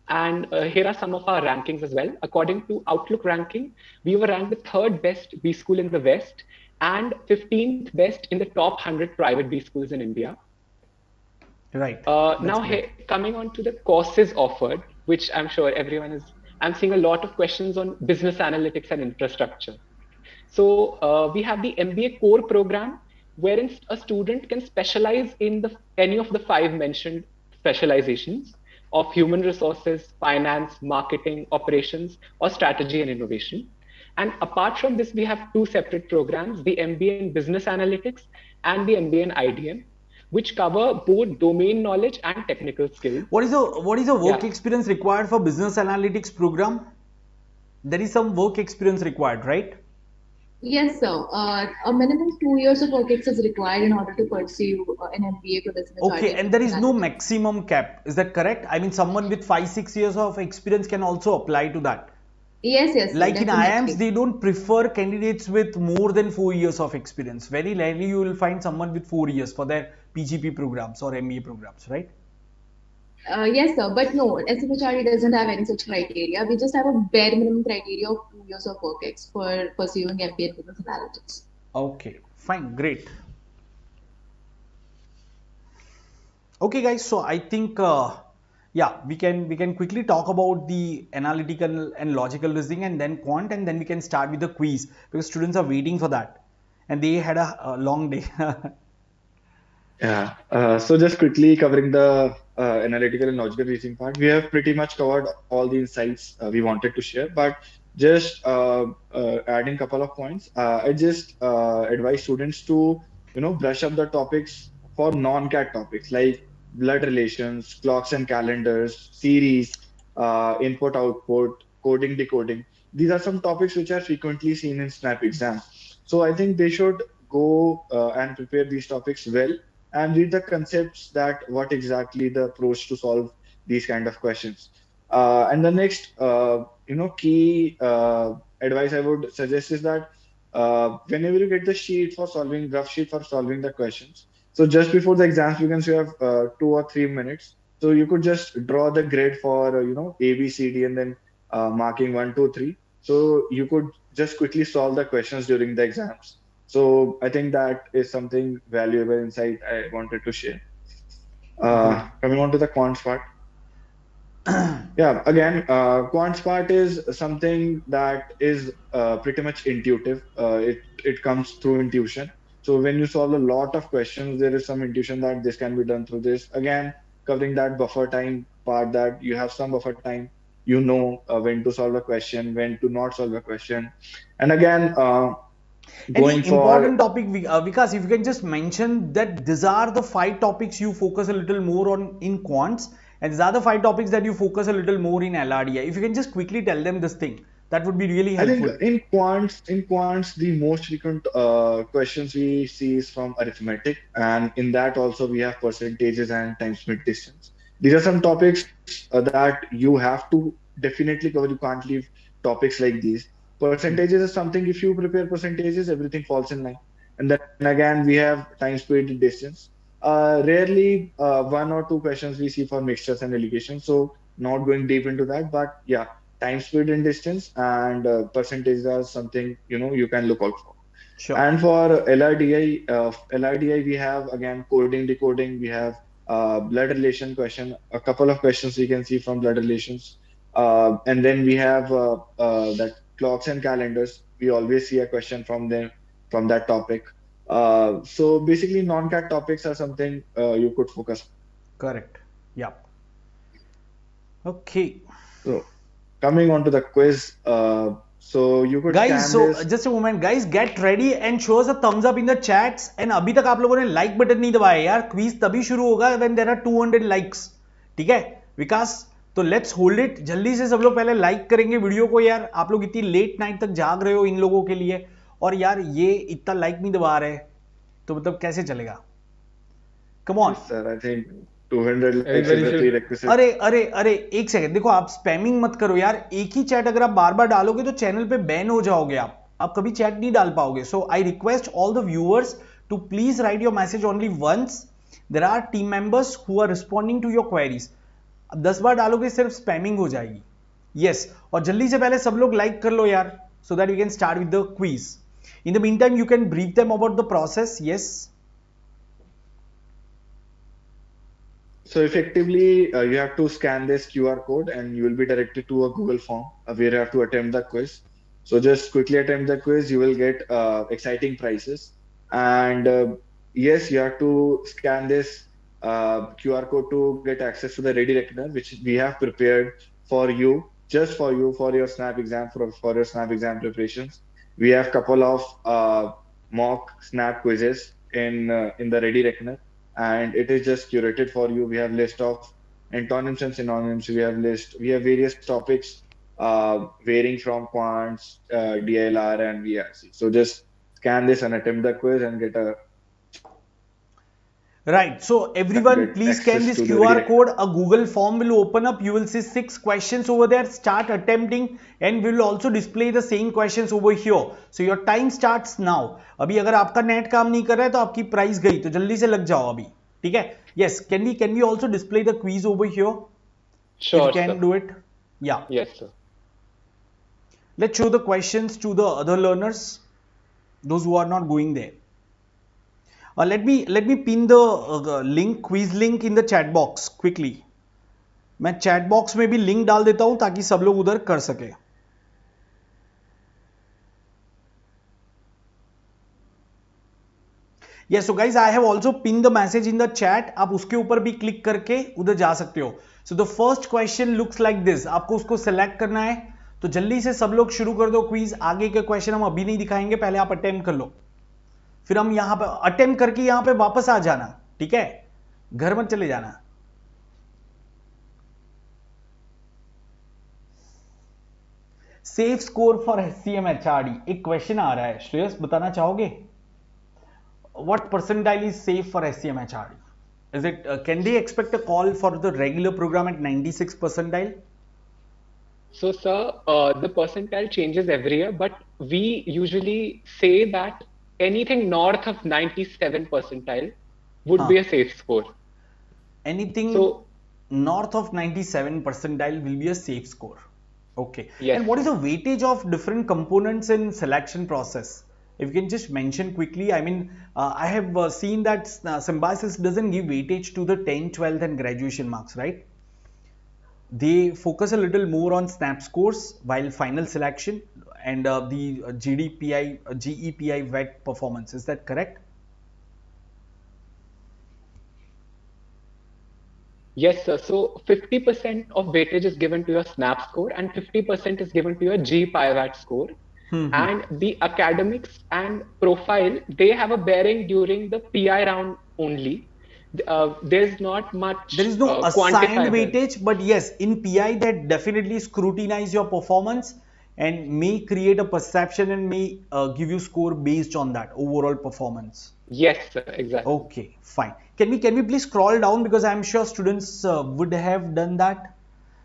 And here are some of our rankings as well. According to Outlook ranking, we were ranked the third best B school in the West and 15th best in the top 100 private B schools in India. Right. Now, coming on to the courses offered, which I'm sure everyone is, I'm seeing a lot of questions on business analytics and infrastructure. So we have the MBA core program, wherein a student can specialize in any of the 5 mentioned specializations of human resources, finance, marketing, operations, or strategy and innovation. And apart from this, we have 2 separate programs, the MBA in Business Analytics and the MBA in IDM, which cover both domain knowledge and technical skills. What is the work experience required for Business Analytics program? There is some work experience required, right? Yes, sir. A minimum 2 years of work experience is required in order to pursue an MBA for business. Okay, and there is no maximum cap. Is that correct? I mean, someone with 5-6 years of experience can also apply to that. Yes, yes. Like definitely. in IIMs, they don't prefer candidates with more than 4 years of experience. Very rarely you will find someone with 4 years for their PGP programs or MBA programs, right? Yes, sir. But no, SMHRD doesn't have any such criteria. We just have a bare minimum criteria of 2 years of work ex for pursuing MBA in Business Analytics. Okay, fine, great. Okay, guys. So I think Yeah, we can quickly talk about the analytical and logical reasoning and then quant, and then we can start with the quiz because students are waiting for that and they had a long day. Yeah. So just quickly covering the analytical and logical reasoning part, we have pretty much covered all the insights we wanted to share. But just adding couple of points, I just advise students to brush up the topics for non-CAT topics like blood relations, clocks and calendars, series, input output, coding decoding. These are some topics which are frequently seen in SNAP exams. So I think they should go and prepare these topics well and read the concepts that what exactly the approach to solve these kind of questions. And the next, key advice I would suggest is that whenever you get the sheet for solving, rough sheet for solving the questions, so just before the exams, you can have 2 or 3 minutes. So you could just draw the grid for, A, B, C, D, and then marking 1, 2, 3. So you could just quickly solve the questions during the exams. So I think that is something valuable insight I wanted to share. Coming on to the quants part. Yeah, again, quants part is something that is pretty much intuitive. It comes through intuition. So when you solve a lot of questions, there is some intuition that this can be done through this. Again, covering that buffer time part, that you have some buffer time, when to solve a question, when to not solve a question. And again, Any going important for topic, Vikas, if you can just mention that these are the 5 topics you focus a little more on in quants, and these are the 5 topics that you focus a little more in LRDI. If you can just quickly tell them this thing, that would be really I think helpful. in quants, the most frequent questions we see is from arithmetic, and in that also we have percentages and time split distance. These are some topics that you have to definitely cover. You can't leave topics like these. Percentages is something, if you prepare percentages, everything falls in line. And then again, we have time split distance. Rarely 1 or 2 questions we see for mixtures and allocations. So not going deep into that, but yeah, time, speed, and distance, and percentages are something you can look out for. Sure. And for LRDI, we have again coding, decoding. We have blood relation question. A couple of questions we can see from blood relations, and then we have that clocks and calendars. We always see a question from them from that topic. So basically, non-CAT topics are something you could focus on. Correct. Yeah. Okay. So coming on to the quiz, so you could Guys, scan so this. just a moment, guys, get ready and show us a thumbs up in the chats. And अभी तक आप लोगों ने like button नहीं दबाया यार. Quiz तभी शुरू होगा when there are 200 likes. ठीक है, विकास? तो let's hold it. जल्दी से सब लोग पहले like करेंगे वीडियो को यार. आप लोग इतनी लेट नाइट तक जाग रहे हो इन लोगों के लिए, और यार ये इतना like नहीं दबा रहे, तो मतलब कैसे चलेगा? Come on. Yes, sir, I think 200 likes Everybody is the should- prerequisite. अरे अरे अरे एक सेकंड, देखो आप स्पैमिंग मत करो यार. एक ही चैट अगर आप बार बार डालोगे तो चैनल पे बैन हो जाओगे. आप कभी चैट नहीं डाल पाओगे. So I request all the viewers to please write your message only once. There are team members who are responding to your queries. अब 10 बार डालोगे सिर्फ स्पैमिंग हो जाएगी. यस, और जल्दी से पहले सब लोग लाइक कर लो यार, so that we can start with the quiz. In the meantime you can brief them about the process. Yes. So effectively, you have to scan this QR code and you will be directed to a Google form where you have to attempt the quiz. So just quickly attempt the quiz. You will get exciting prizes. And yes, you have to scan this QR code to get access to the ready reckoner, which we have prepared for you, just for you, for your SNAP exam, for your SNAP exam preparations. We have couple of mock SNAP quizzes in the ready reckoner, and it is just curated for you. We have list of antonyms and synonyms. We have various topics varying from quants, DLR, and VRC. So just scan this and attempt the quiz and get a Right. So everyone, get please scan access this to the QR redirect. code. A Google form will open up. You will see 6 questions over there. Start attempting, and we will also display the same questions over here. So your time starts now. अभी अगर आपका net काम नहीं कर रहा है तो आपकी प्राइस गई, तो जल्दी से लग जाओ अभी. ठीक है? Yes. Can we also display the quiz over here? Sure, If you can sir. do it. Yeah. Yes, sir. Let's show the questions to the other learners, those who are not going there. Let me pin the link, quiz link in the chat box quickly. मैं chat box में भी link डाल देता हूं ताकि सब लोग उधर कर सके। Yes, so guys, I have also pinned the message in the chat. आप उसके ऊपर भी क्लिक करके उधर जा सकते हो। So the first question looks like this. आपको उसको सेलेक्ट करना है, तो जल्दी से सब लोग शुरू कर दो क्विज। आगे के क्वेश्चन हम अभी नहीं दिखाएंगे, पहले आप अटेम्प्ट कर लो, फिर हम यहां पे अटेम्प्ट करके यहां पे वापस आ जाना, ठीक है? घर मत चले जाना। Safe score for HCM HRD, एक क्वेश्चन आ रहा है, श्रेयस बताना चाहोगे? What percentile is safe for SCM HRD? Is it can they expect a call for the regular program at 96 percentile? So, sir, the percentile changes every year, but we usually say that anything north of 97 percentile would be a safe score. Anything north of 97 percentile will be a safe score. Okay. Yes, and what is the weightage of different components in selection process? If you can just mention quickly, I mean, I have seen that Symbiosis doesn't give weightage to the 10th, 12th and graduation marks, right? They focus a little more on SNAP scores while final selection and the GDPI, GEPI WET performance. Is that correct? Yes, sir. So 50% of weightage is given to your SNAP score and 50% is given to your GPI score. And the academics and profile, they have a bearing during the PI round only. There's not much. There is no assigned weightage, but yes, in PI that definitely scrutinize your performance and may create a perception and may give you score based on that overall performance. Yes, sir, exactly. Okay, fine. Can we please scroll down, because I'm sure students would have done that.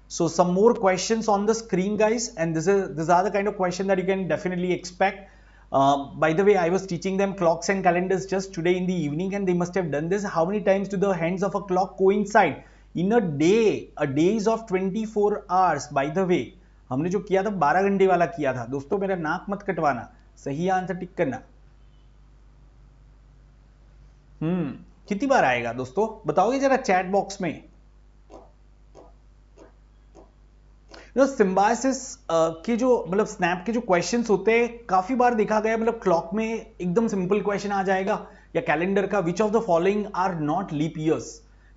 So some more questions on the screen, guys, and these are the kind of question that you can definitely expect. By the way, I was teaching them clocks and calendars just today in the evening, and they must have done this. How many times do the hands of a clock coincide in a day? A day is of 24 hours. By the way, हमने जो किया था 12 घंटे वाला किया था दोस्तों, मेरा नाक मत कटवाना, सही आंसर टिक करना। कितनी बार आएगा दोस्तों, बताओगे जरा चैट बॉक्स में। सिम्बायोसिस के जो मतलब स्नैप के जो क्वेश्चंस होते हैं, काफी बार देखा गया, मतलब क्लॉक में एकदम सिंपल क्वेश्चन आ जाएगा, या कैलेंडर का which of the following are not leap years,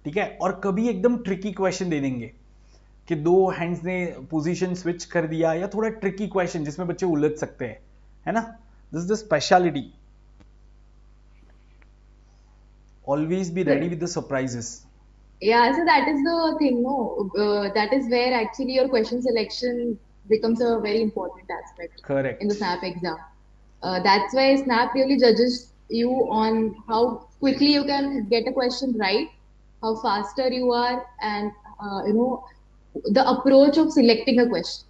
ठीक है? और कभी एकदम ट्रिकी क्वेश्चन दे देंगे कि दो हैंड्स ने पोजीशन स्विच कर दिया, या थोड़ा ट्रिकी क्वेश्चन जिसमें बच्चे उलझ सकते हैं, है ना? This is the speciality. Always be ready with the surprises. Yeah, so that is the thing, no? That is where actually your question selection becomes a very important aspect. Correct. In the SNAP exam. That's why SNAP really judges you on how quickly you can get a question right, how faster you are, and the approach of selecting a question.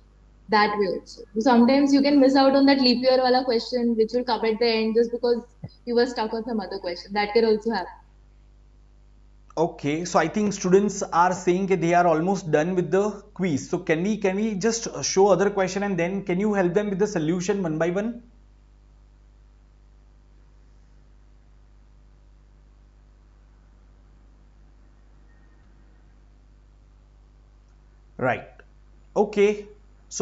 That way also. Sometimes you can miss out on that leap year wala question, which will come at the end just because you were stuck on some other question. That can also happen. Okay, so I think students are saying that they are almost done with the quiz. So can we just show other question, and then can you help them with the solution one by one? Right. Okay.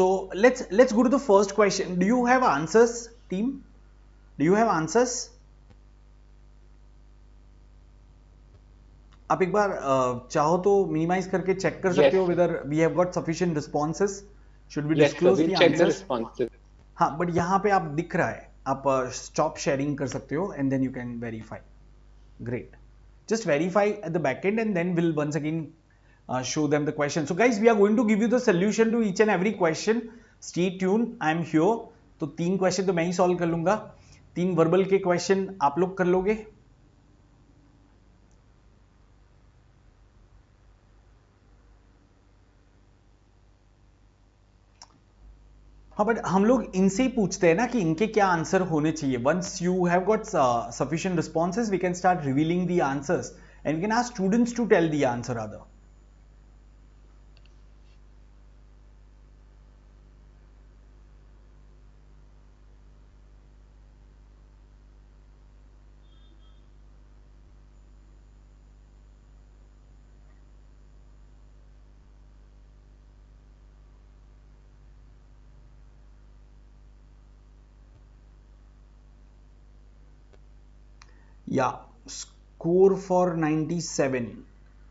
So let's go to the first question. Do you have answers, team? Do you have answers? आप एक बार चाहो तो minimise करके check कर सकते हो whether we have got sufficient responses. Should we disclose the answers? हाँ, but यहाँ पे आप दिख रहा है, आप stop sharing कर सकते हो and then you can verify. Great. Just verify at the back end and then we'll once again show them the question. So guys, we are going to give you the solution to each and every question. Stay tuned. I am here. तो 3 question तो मैं ही solve कर लूंगा, 3 verbal के question आप लोग कर लोगे। हाँ, बट हम लोग इनसे ही पूछते हैं ना कि इनके क्या आंसर होने चाहिए। Once you have got sufficient responses, we can start revealing the answers and we can ask students to tell the answer other. या स्कोर फॉर 97.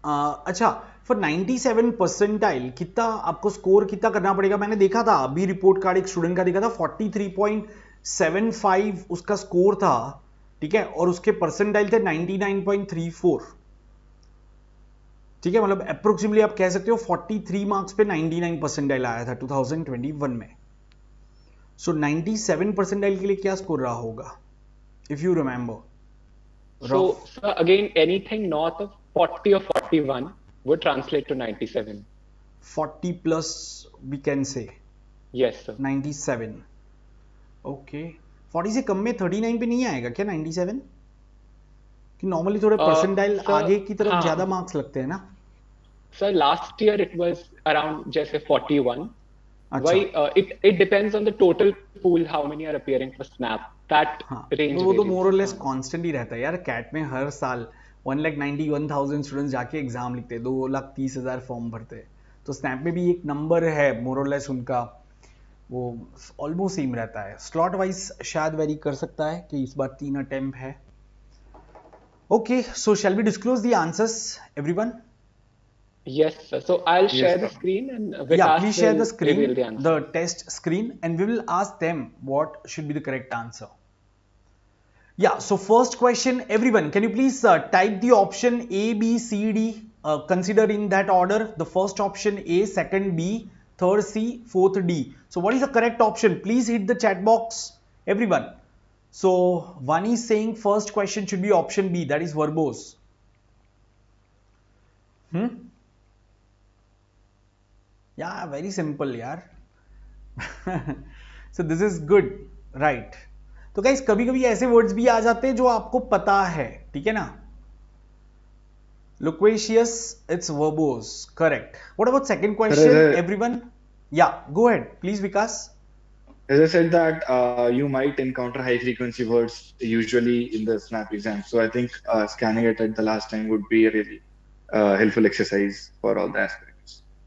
अच्छा, फॉर 97 परसेंटाइल कितना आपको स्कोर कितना करना पड़ेगा? मैंने देखा था अभी रिपोर्ट कार्ड एक स्टूडेंट का देखा था 43.75 उसका स्कोर था, ठीक है, और उसके परसेंटाइल थे 99.34. ठीक है, मतलब अप्रोक्सीमेटली आप कह सकते हो 43 मार्क्स पे 99 परसेंटाइल आया था 2021 में. सो 97 परसेंटाइल के लिए क्या स्कोर रहा होगा, if you remember? So again, anything north of 40 or 41 would translate to 97. 40 plus we can say. Yes, sir. 97. Okay, 40 से कम में 39 पे नहीं आएगा क्या 97? कि नॉर्मली थोड़े परसेंटाइल आगे की तरफ ज्यादा मार्क्स लगते हैं ना? Sir last year it was around जैसे 41. Why? It depends on the total pool, how many are appearing for SNAP. That range. वो तो मोर और लेस कांस्टेंट ही रहता है यार. कैट में हर साल 1,91,000 स्टूडेंट्स जाके एग्जाम लिखते हैं, 2,30,000 फॉर्म भरते हैं. तो स्नैप में भी एक नंबर है मोर और लेस उनका, वो ऑलमोस्ट सेम रहता है. स्लॉट वाइज शायद वेरी कर सकता है कि इस बार 3 अटेम्प्ट है. Okay, so shall we disclose the answers everyone? Yes, sir. So I'll share the screen and please share the screen, the test screen, and we will ask them what should be the correct answer. Yeah, so first question, everyone, can you please type the option A, B, C, D, consider in that order. The first option A, second B, third C, fourth D. So what is the correct option? Please hit the chat box, everyone. So one is saying first question should be option B, that is verbose. Yeah, very simple यार. So this is good, right? तो guys कभी कभी ऐसे words भी आ जाते हैं जो आपको पता है, ठीक है ना? Loquacious, it's verbose, correct. What about second question, everyone? Yeah, go ahead, please, Vikas. As I said that you might encounter high frequency words usually in the SNAP exam. So I think scanning it at the last time would be a really helpful exercise for all the aspects.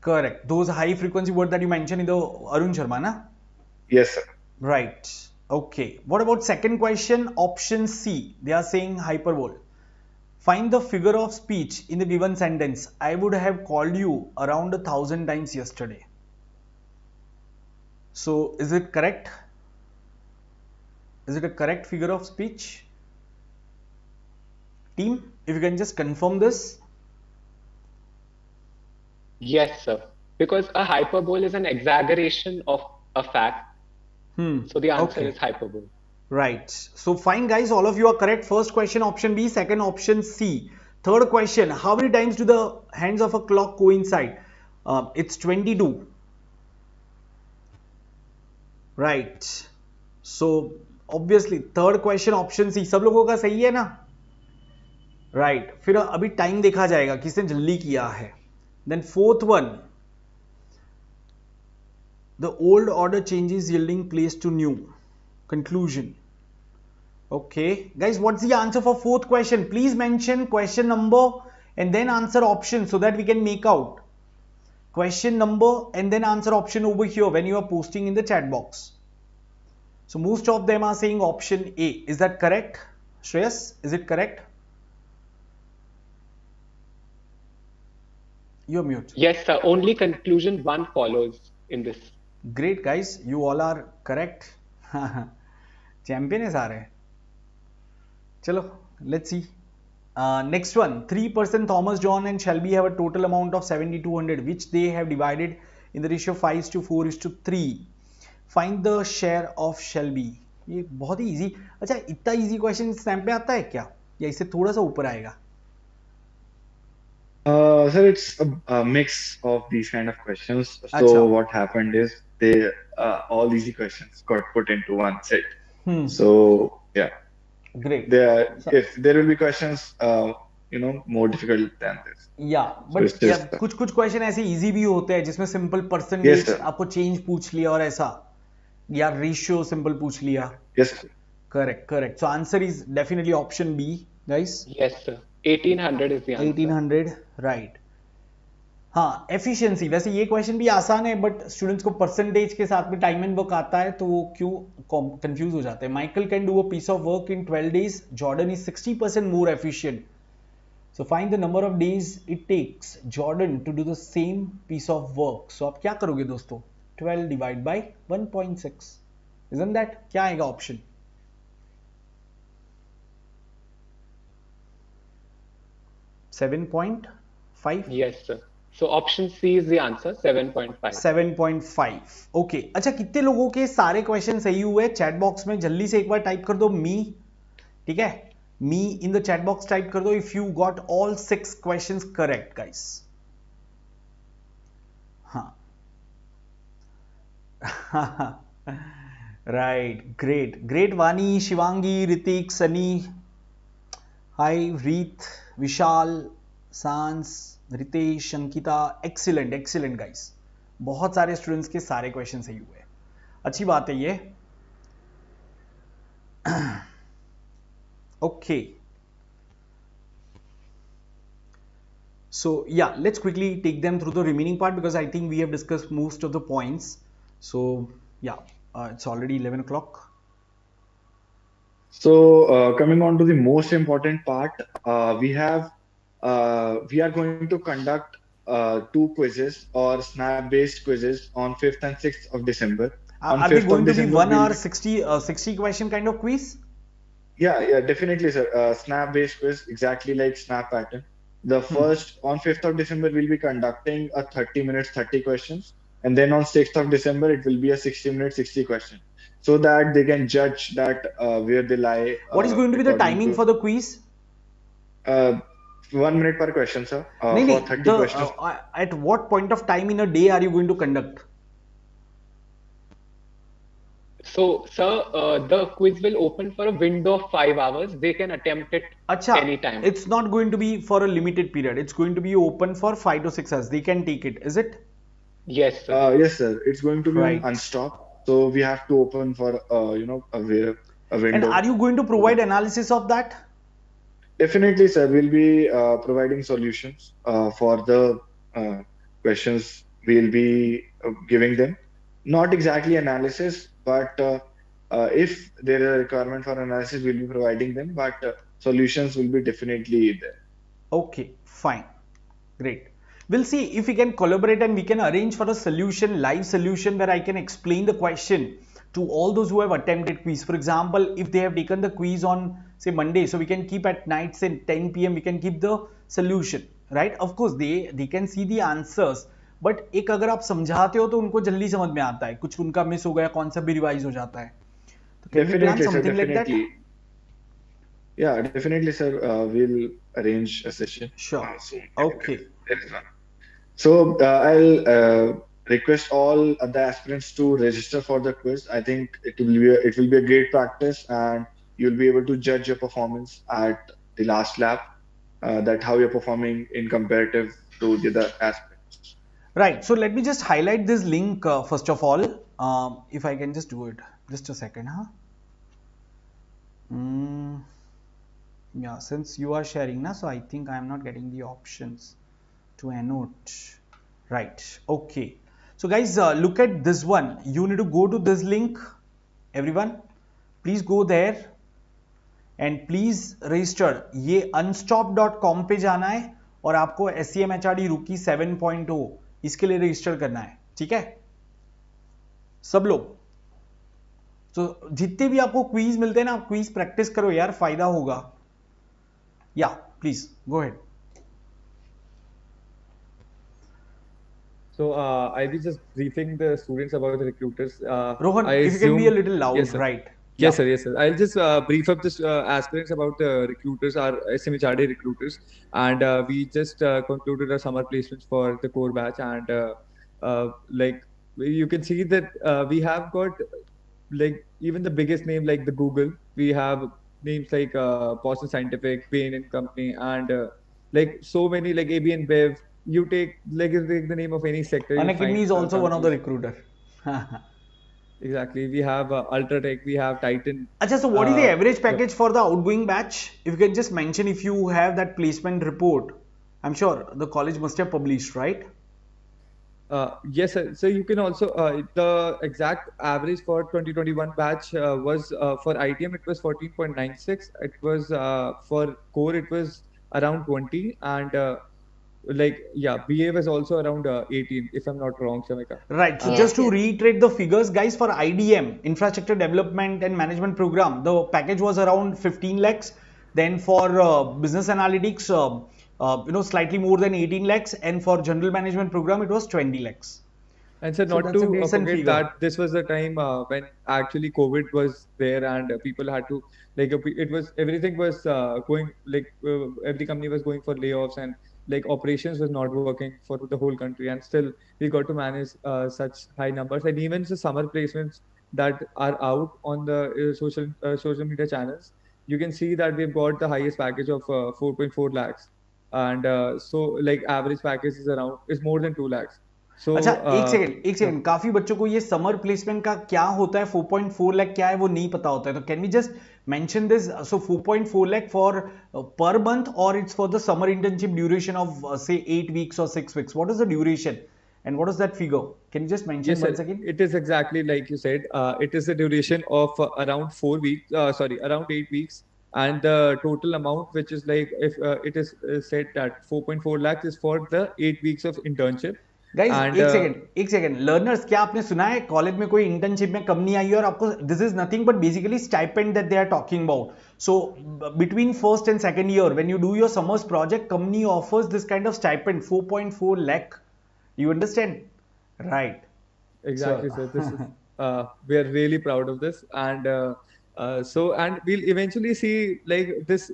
Correct. Those high frequency words that you mentioned in the Arun Sharma, na? Yes, sir. Right. Okay. What about second question? Option C. They are saying hyperbole. Find the figure of speech in the given sentence. I would have called you around 1,000 times yesterday. So, is it correct? Is it a correct figure of speech? Team, if you can just confirm this. Yes, sir. Because a hyperbole is an exaggeration of a fact. So the answer is hyperbole. Right. So fine, guys. All of you are correct. First question, option B. Second option, C. Third question, how many times do the hands of a clock coincide? It's 22. Right. So obviously third question, option C. सब लोगों का सही है ना? Right. फिर अभी time देखा जाएगा किसने जल्दी किया है. Then fourth one, the old order changes yielding place to new. Conclusion. Okay, guys, what's the answer for fourth question? Please mention question number and then answer option so that we can make out. Question number and then answer option over here when you are posting in the chat box. So most of them are saying option A. Is that correct? Shreyas, is it correct? You're mute. Yes, sir. Only conclusion 1 follows in this. Great, guys. You all are correct. Champion है सारे. चलो, let's see. Next one. 3% Thomas John and Shelby have a total amount of 7,200, which they have divided in the ratio 5:4:3. Find the share of Shelby. ये बहुत ही easy. अच्छा, इतना easy question snap पे आता है क्या? या इससे थोड़ा सा ऊपर आएगा? Sir, it's a mix of these kind of questions. So what happened is they all easy questions got put into one set. So yeah, great. If there will be questions, more difficult than this. Yeah, but कुछ question ऐसे easy भी होते हैं जिसमें simple percentage आपको change पूछ लिया और ऐसा, या ratio simple पूछ लिया. Yes, sir. Correct. So answer is definitely option B, guys. Yes, sir. 1,800 is the answer. 1,800, right. हाँ, एफिशिएंसी, वैसे ये क्वेश्चन भी आसान है बट स्टूडेंट्स को परसेंटेज के साथ में टाइम एंड वर्क आता है तो वो क्यों कंफ्यूज हो जाते हैं. Michael can do a piece of work in 12 days. Jordan is 60% more efficient. So find the number of days it takes Jordan to do the same piece of work. So आप क्या करोगे दोस्तों? 12 divided by 1.6. Isn't that? क्या आएगा option? 7.5. Yes, sir. So option C is the answer, 7.5. 7.5. Okay, अच्छा कितने लोगों के सारे क्वेश्चन सही हुए? चैट बॉक्स में जल्दी से एक बार टाइप कर दो मी. ठीक है, मी in the chat box type कर दो if you got all 6 questions correct guys. हाँ, राइट, ग्रेट. वानी, शिवांगी, ऋतिक, सनी, हाय, रीत, विशाल, सांस, रितेश, अंकिता. एक्सीलेंट गाइस, बहुत सारे स्टूडेंट्स के सारे क्वेश्चन सही हुए. अच्छी बात है ये. Okay, so yeah, let's quickly take them through the remaining part because I think we have discussed most of the points. So yeah, it's already 11 o'clock. So coming on to the most important part, we are going to conduct 2 quizzes or snap-based quizzes on 5th and 6th of December. Are they going to be 1 hour 60 question kind of quiz? Yeah, definitely, sir. Snap-based quiz, exactly like Snap pattern. The first, on 5th of December, we'll be conducting a 30 minutes, 30 questions. And then on 6th of December, it will be a 60 minutes, 60 questions. So that they can judge that where they lie. What is going to be the timing for the quiz? 1 minute per question, sir. For 30 questions. At what point of time in a day are you going to conduct? So, sir, the quiz will open for a window of 5 hours. They can attempt it anytime. It's not going to be for a limited period. It's going to be open for 5 to 6 hours. They can take it, is it? Yes, sir. Yes, sir. It's going to be unstopped. So we have to open for a window. And are you going to provide analysis of that? Definitely, sir. We'll be providing solutions for the questions we'll be giving them. Not exactly analysis, but if there is a requirement for analysis, we'll be providing them, but solutions will be definitely there. Okay, fine. Great. We'll see if we can collaborate and we can arrange for a solution, live solution, where I can explain the question to all those who have attempted quiz. For example, if they have taken the quiz on, say, Monday, so we can keep at night, say 10 p.m, we can keep the solution, right? Of course, they can see the answers. But एक अगर आप समझाते हो तो उनको जल्दी समझ में आता है, कुछ उनका मिस हो गया, कॉन्सेप्ट भी रिवाइज हो जाता है. तो can we plan something like that? Yeah, definitely, sir. We'll arrange a session. Sure. Okay. So I'll request all the aspirants to register for the quiz. I think it will be a great practice, and you'll be able to judge your performance at the last lap. That how you're performing in comparative to the other aspirants. Right. So let me just highlight this link first of all. If I can just do it, just a second, huh? Yeah, since you are sharing now, so I think I am not getting the options to annote. Right. Okay. So guys, look at this one. You need to go to this link. Everyone, please go there and please register. ये unstop.com पे जाना है और आपको SCMHRD Rookie 7.0 इसके लिए register करना है. ठीक है सब लोग. तो जितने भी आपको क्विज मिलते हैं ना, आप क्विज प्रैक्टिस करो यार, फायदा होगा. या please go ahead. So I'll be just briefing the students about the recruiters. Rohan, if you can be a little loud, yes, right? Yes, sir. Yes, sir. I'll just brief up the aspirants about the recruiters, our SMHRD recruiters, and we just concluded our summer placements for the core batch, and like you can see that we have got like even the biggest name like the Google. We have names like Boston Scientific, Bain and Company, and like so many like AB and Bev. You take the name of any sector. Unacademy is also one of the recruiter. Exactly. We have Ultratech, we have Titan. Achha, so what is the average package for the outgoing batch? If you can just mention if you have that placement report. I'm sure the college must have published, right? Yes, sir. So you can also the exact average for 2021 batch was for ITM it was 14.96. It was for core it was around 20, and like yeah, BA was also around 18 if I'm not wrong, Shamika. Right. So Yes, just Uh, to yes. reiterate the figures, guys, for IDM, Infrastructure Development and Management Program, the package was around 15 lakhs. Then for Business Analytics, slightly more than 18 lakhs. And for General Management Program, it was 20 lakhs. And so So not that's a to decent forget figure. that this was the time when actually COVID was there, and people had to like it was everything was going like every company was going for layoffs, and like operations was not working for the whole country, and still we got to manage such high numbers, and even the summer placements that are out on the social media channels, you can see that we've got the highest package of 4.4 lakhs, and so like average package is around is more than 2 lakhs. So अच्छा, एक yeah. Second काफी बच्चों को ये summer placement का क्या होता है, 4.4 लाख क्या है वो नहीं पता होता है, तो can we just mention this? So 4.4 lakh for per month, और it's for the summer internship duration of से 8 वीक्स और 6 weeks? What is the duration and what is that figure? Can you just mention Yes, sir. once again? It is exactly like you said. It is a duration of around 4 weeks. Sorry, around 8 weeks, and the total amount, which is like if it is said that 4.4 lakhs is for the 8 weeks of internship, guys and एक second learners, क्या आपने सुना है college में कोई internship में कम नहीं आई है और आपको this is nothing but basically stipend that they are talking about? So between first and second year when you do your summers project, company offers this kind of stipend 4.4 lakh. You understand? Right. So exactly, sir. This is we are really proud of this, and so and we'll eventually see like this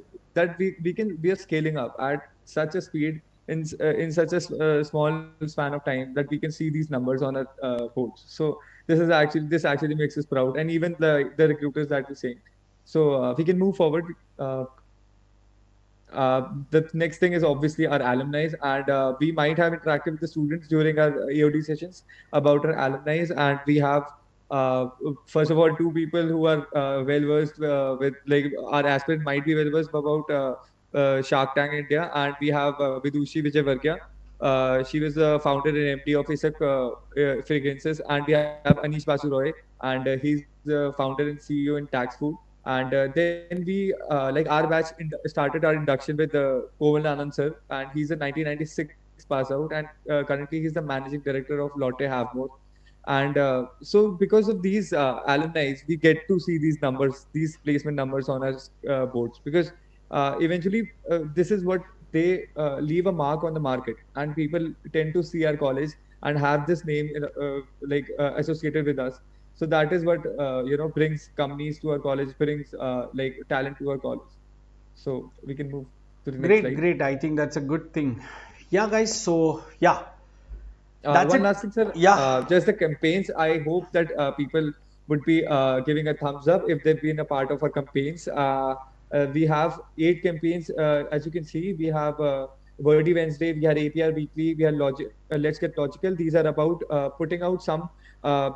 that we are scaling up at such a speed in such a small span of time that we can see these numbers on our boards. So this actually makes us proud, and even the recruiters that we're saying. So we can move forward. The next thing is obviously our alumni, and we might have interacted with the students during our AOD sessions about our alumni, and we have first of all two people who are well versed with like our aspirant might be well versed about Shark Tank India, and we have Vidushi Vijayvargya. She was the founder and MD of Isak Fragrances, and we have Anish Basu Roy, and he's the founder and CEO in Tax Food. And then we like our batch started our induction with Koval Anand sir, and he's a 1996 pass out, and currently he's the managing director of Lotte Havmore. And so because of these alumni, we get to see these numbers, these placement numbers on our boards, because eventually this is what they leave a mark on the market, and people tend to see our college and have this name like associated with us. So that is what brings companies to our college, brings like talent to our college. So we can move to the next great, slide. great. I think that's a good thing. Yeah, guys. So yeah, that's One it. last thing, sir. Yeah. Just the campaigns. I hope that people would be giving a thumbs up if they've been a part of our campaigns. We have 8 campaigns. As you can see, we have Wordy Wednesday, we had APR Weekly, we have Let's Get Logical. These are about putting out some.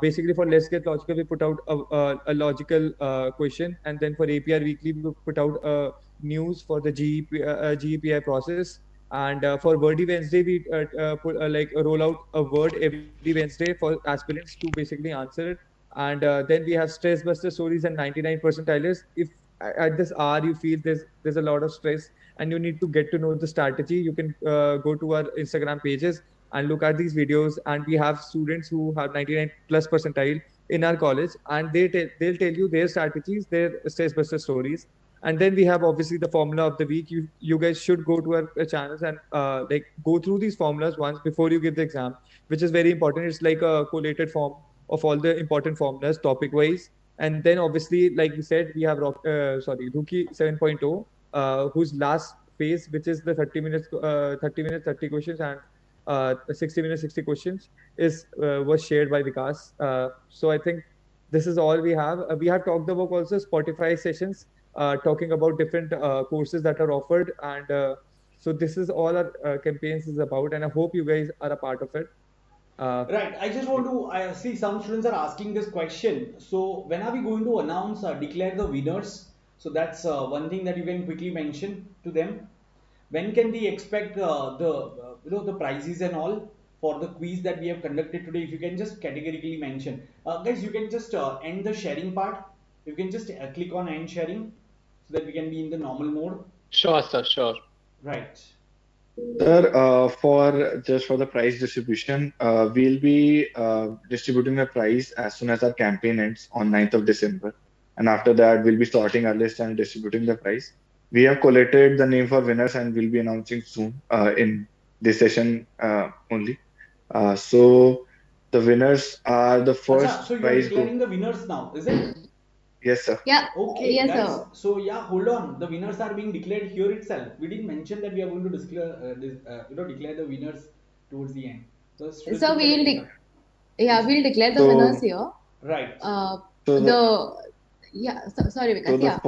Basically, for Let's Get Logical, we put out a logical question, and then for APR Weekly, we put out news for the GEPI process. And for Wordy Wednesday, we put like roll out a word every Wednesday for aspirants to basically answer it. And then we have stress buster stories and 99 percentilers. If at this hour you feel there's a lot of stress and you need to get to know the strategy, you can go to our Instagram pages and look at these videos. And we have students who have 99 plus percentile in our college, and they'll tell you their strategies, their stress buster stories. And then we have obviously the formula of the week. You guys should go to our channels and like go through these formulas once before you give the exam, which is very important. It's like a collated form of all the important formulas topic wise. And then obviously, like we said, we have Rookie 7.0, whose last phase, which is the 30 minutes 30 minutes 30 questions, and 60 minutes 60 questions, is was shared by Vikas. So I think this is all we have. We have talked about also Spotify sessions, talking about different courses that are offered. And so this is all our campaigns is about, and I hope you guys are a part of it. Uh, Right. I just want to I see some students are asking this question. So when are we going to announce, declare the winners? So that's one thing that you can quickly mention to them. When can they expect the the prizes and all? for the quiz that we have conducted today, if you can just categorically mention. Guys, you can just end the sharing part. You can just click on end sharing so that we can be in the normal mode. Sure, sir, sure. Right. Sir, for the prize distribution, we'll be distributing the prize as soon as our campaign ends on 9th of December. And after that, we'll be sorting our list and distributing the prize. We have collated the name for winners and we'll be announcing soon in this session only. So the winners are the first So you are prize go. declaring the winners now, is it? Yes, sir. Yeah. Okay, Yes, guys. sir. So yeah, hold on. The winners are being declared here itself. We didn't mention that we are going to declare the winners towards the end. So students So will get a heads up. we'll declare the So- winners here. Right. So Sorry, So Vikas. the Yeah.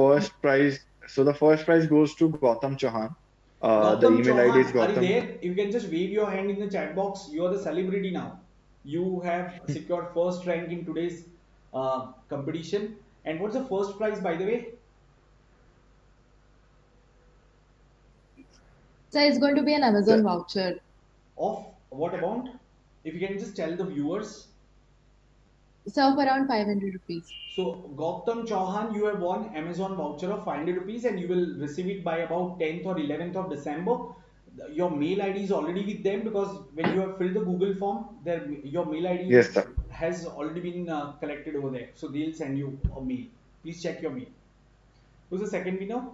first prize goes to Gautam Chauhan. The Gautam email ID is Chauhan, are you Gautam. there? You can just wave your hand in the chat box. You are the celebrity now. You have secured first rank in today's competition. And what's the first prize, by the way? So it's going to be an Amazon voucher. Of what amount? If you can just tell the viewers. So of around 500 rupees. So Gautam Chauhan, you have won Amazon voucher of 500 rupees and you will receive it by about 10th or 11th of December. Your mail ID is already with them because when you have filled the Google form, your mail ID Yes, sir. has already been collected over there. So they'll send you a mail. Please check your mail. Who's the second winner?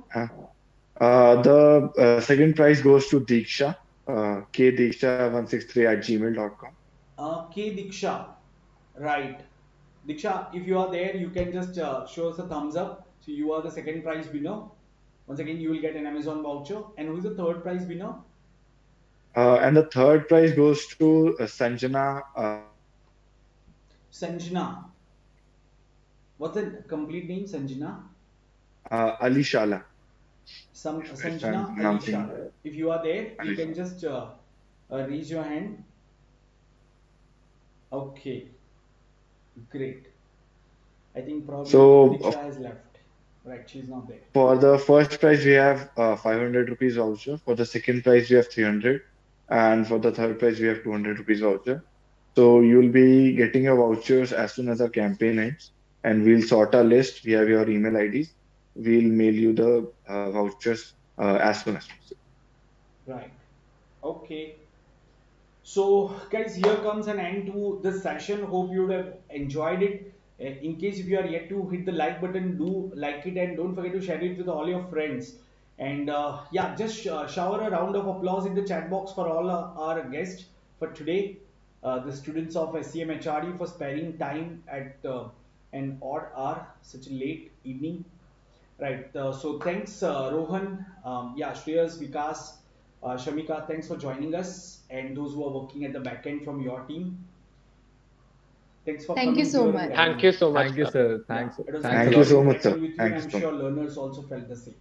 The second prize goes to Diksha, kdiksha163@gmail.com. K Diksha. Right. Diksha, if you are there, you can just show us a thumbs up. So you are the second prize winner. Once again, you will get an Amazon voucher. And who is the third prize winner? And the third prize goes to Sanjana. Sanjana. What's the complete name? Sanjana? Ali Shala. Sanjana I'm Alisha. If you are there, you Ali can Shala. just raise your hand. Okay. Great. I think probably Diksha has left. Right, she's not there. For the first prize, we have 500 rupees voucher. For the second prize, we have 300. And for the third prize, we have 200 rupees voucher. So you'll be getting your vouchers as soon as our campaign ends. And we'll sort our list. We have your email IDs. We'll mail you the vouchers as soon as possible. Right. Okay. So, guys, here comes an end to this session. Hope you would have enjoyed it. In case if you are yet to hit the like button, do like it and don't forget to share it with all your friends. And yeah, just shower a round of applause in the chat box for all our guests for today. The students of SCM HRD for sparing time at an odd hour, such a late evening. Right. So thanks, Rohan, yeah, Shreyas, Vikas, Shamika, thanks for joining us, and those who are working at the back end from your team. Thanks for Thank coming you so here much. and Thank you so much. Thank you, Sir. sir. Thanks. Yeah, it was Thanks a Thank you lot. so much, interacting sir. with you, Thank and you I'm so sure much. learners also felt the same.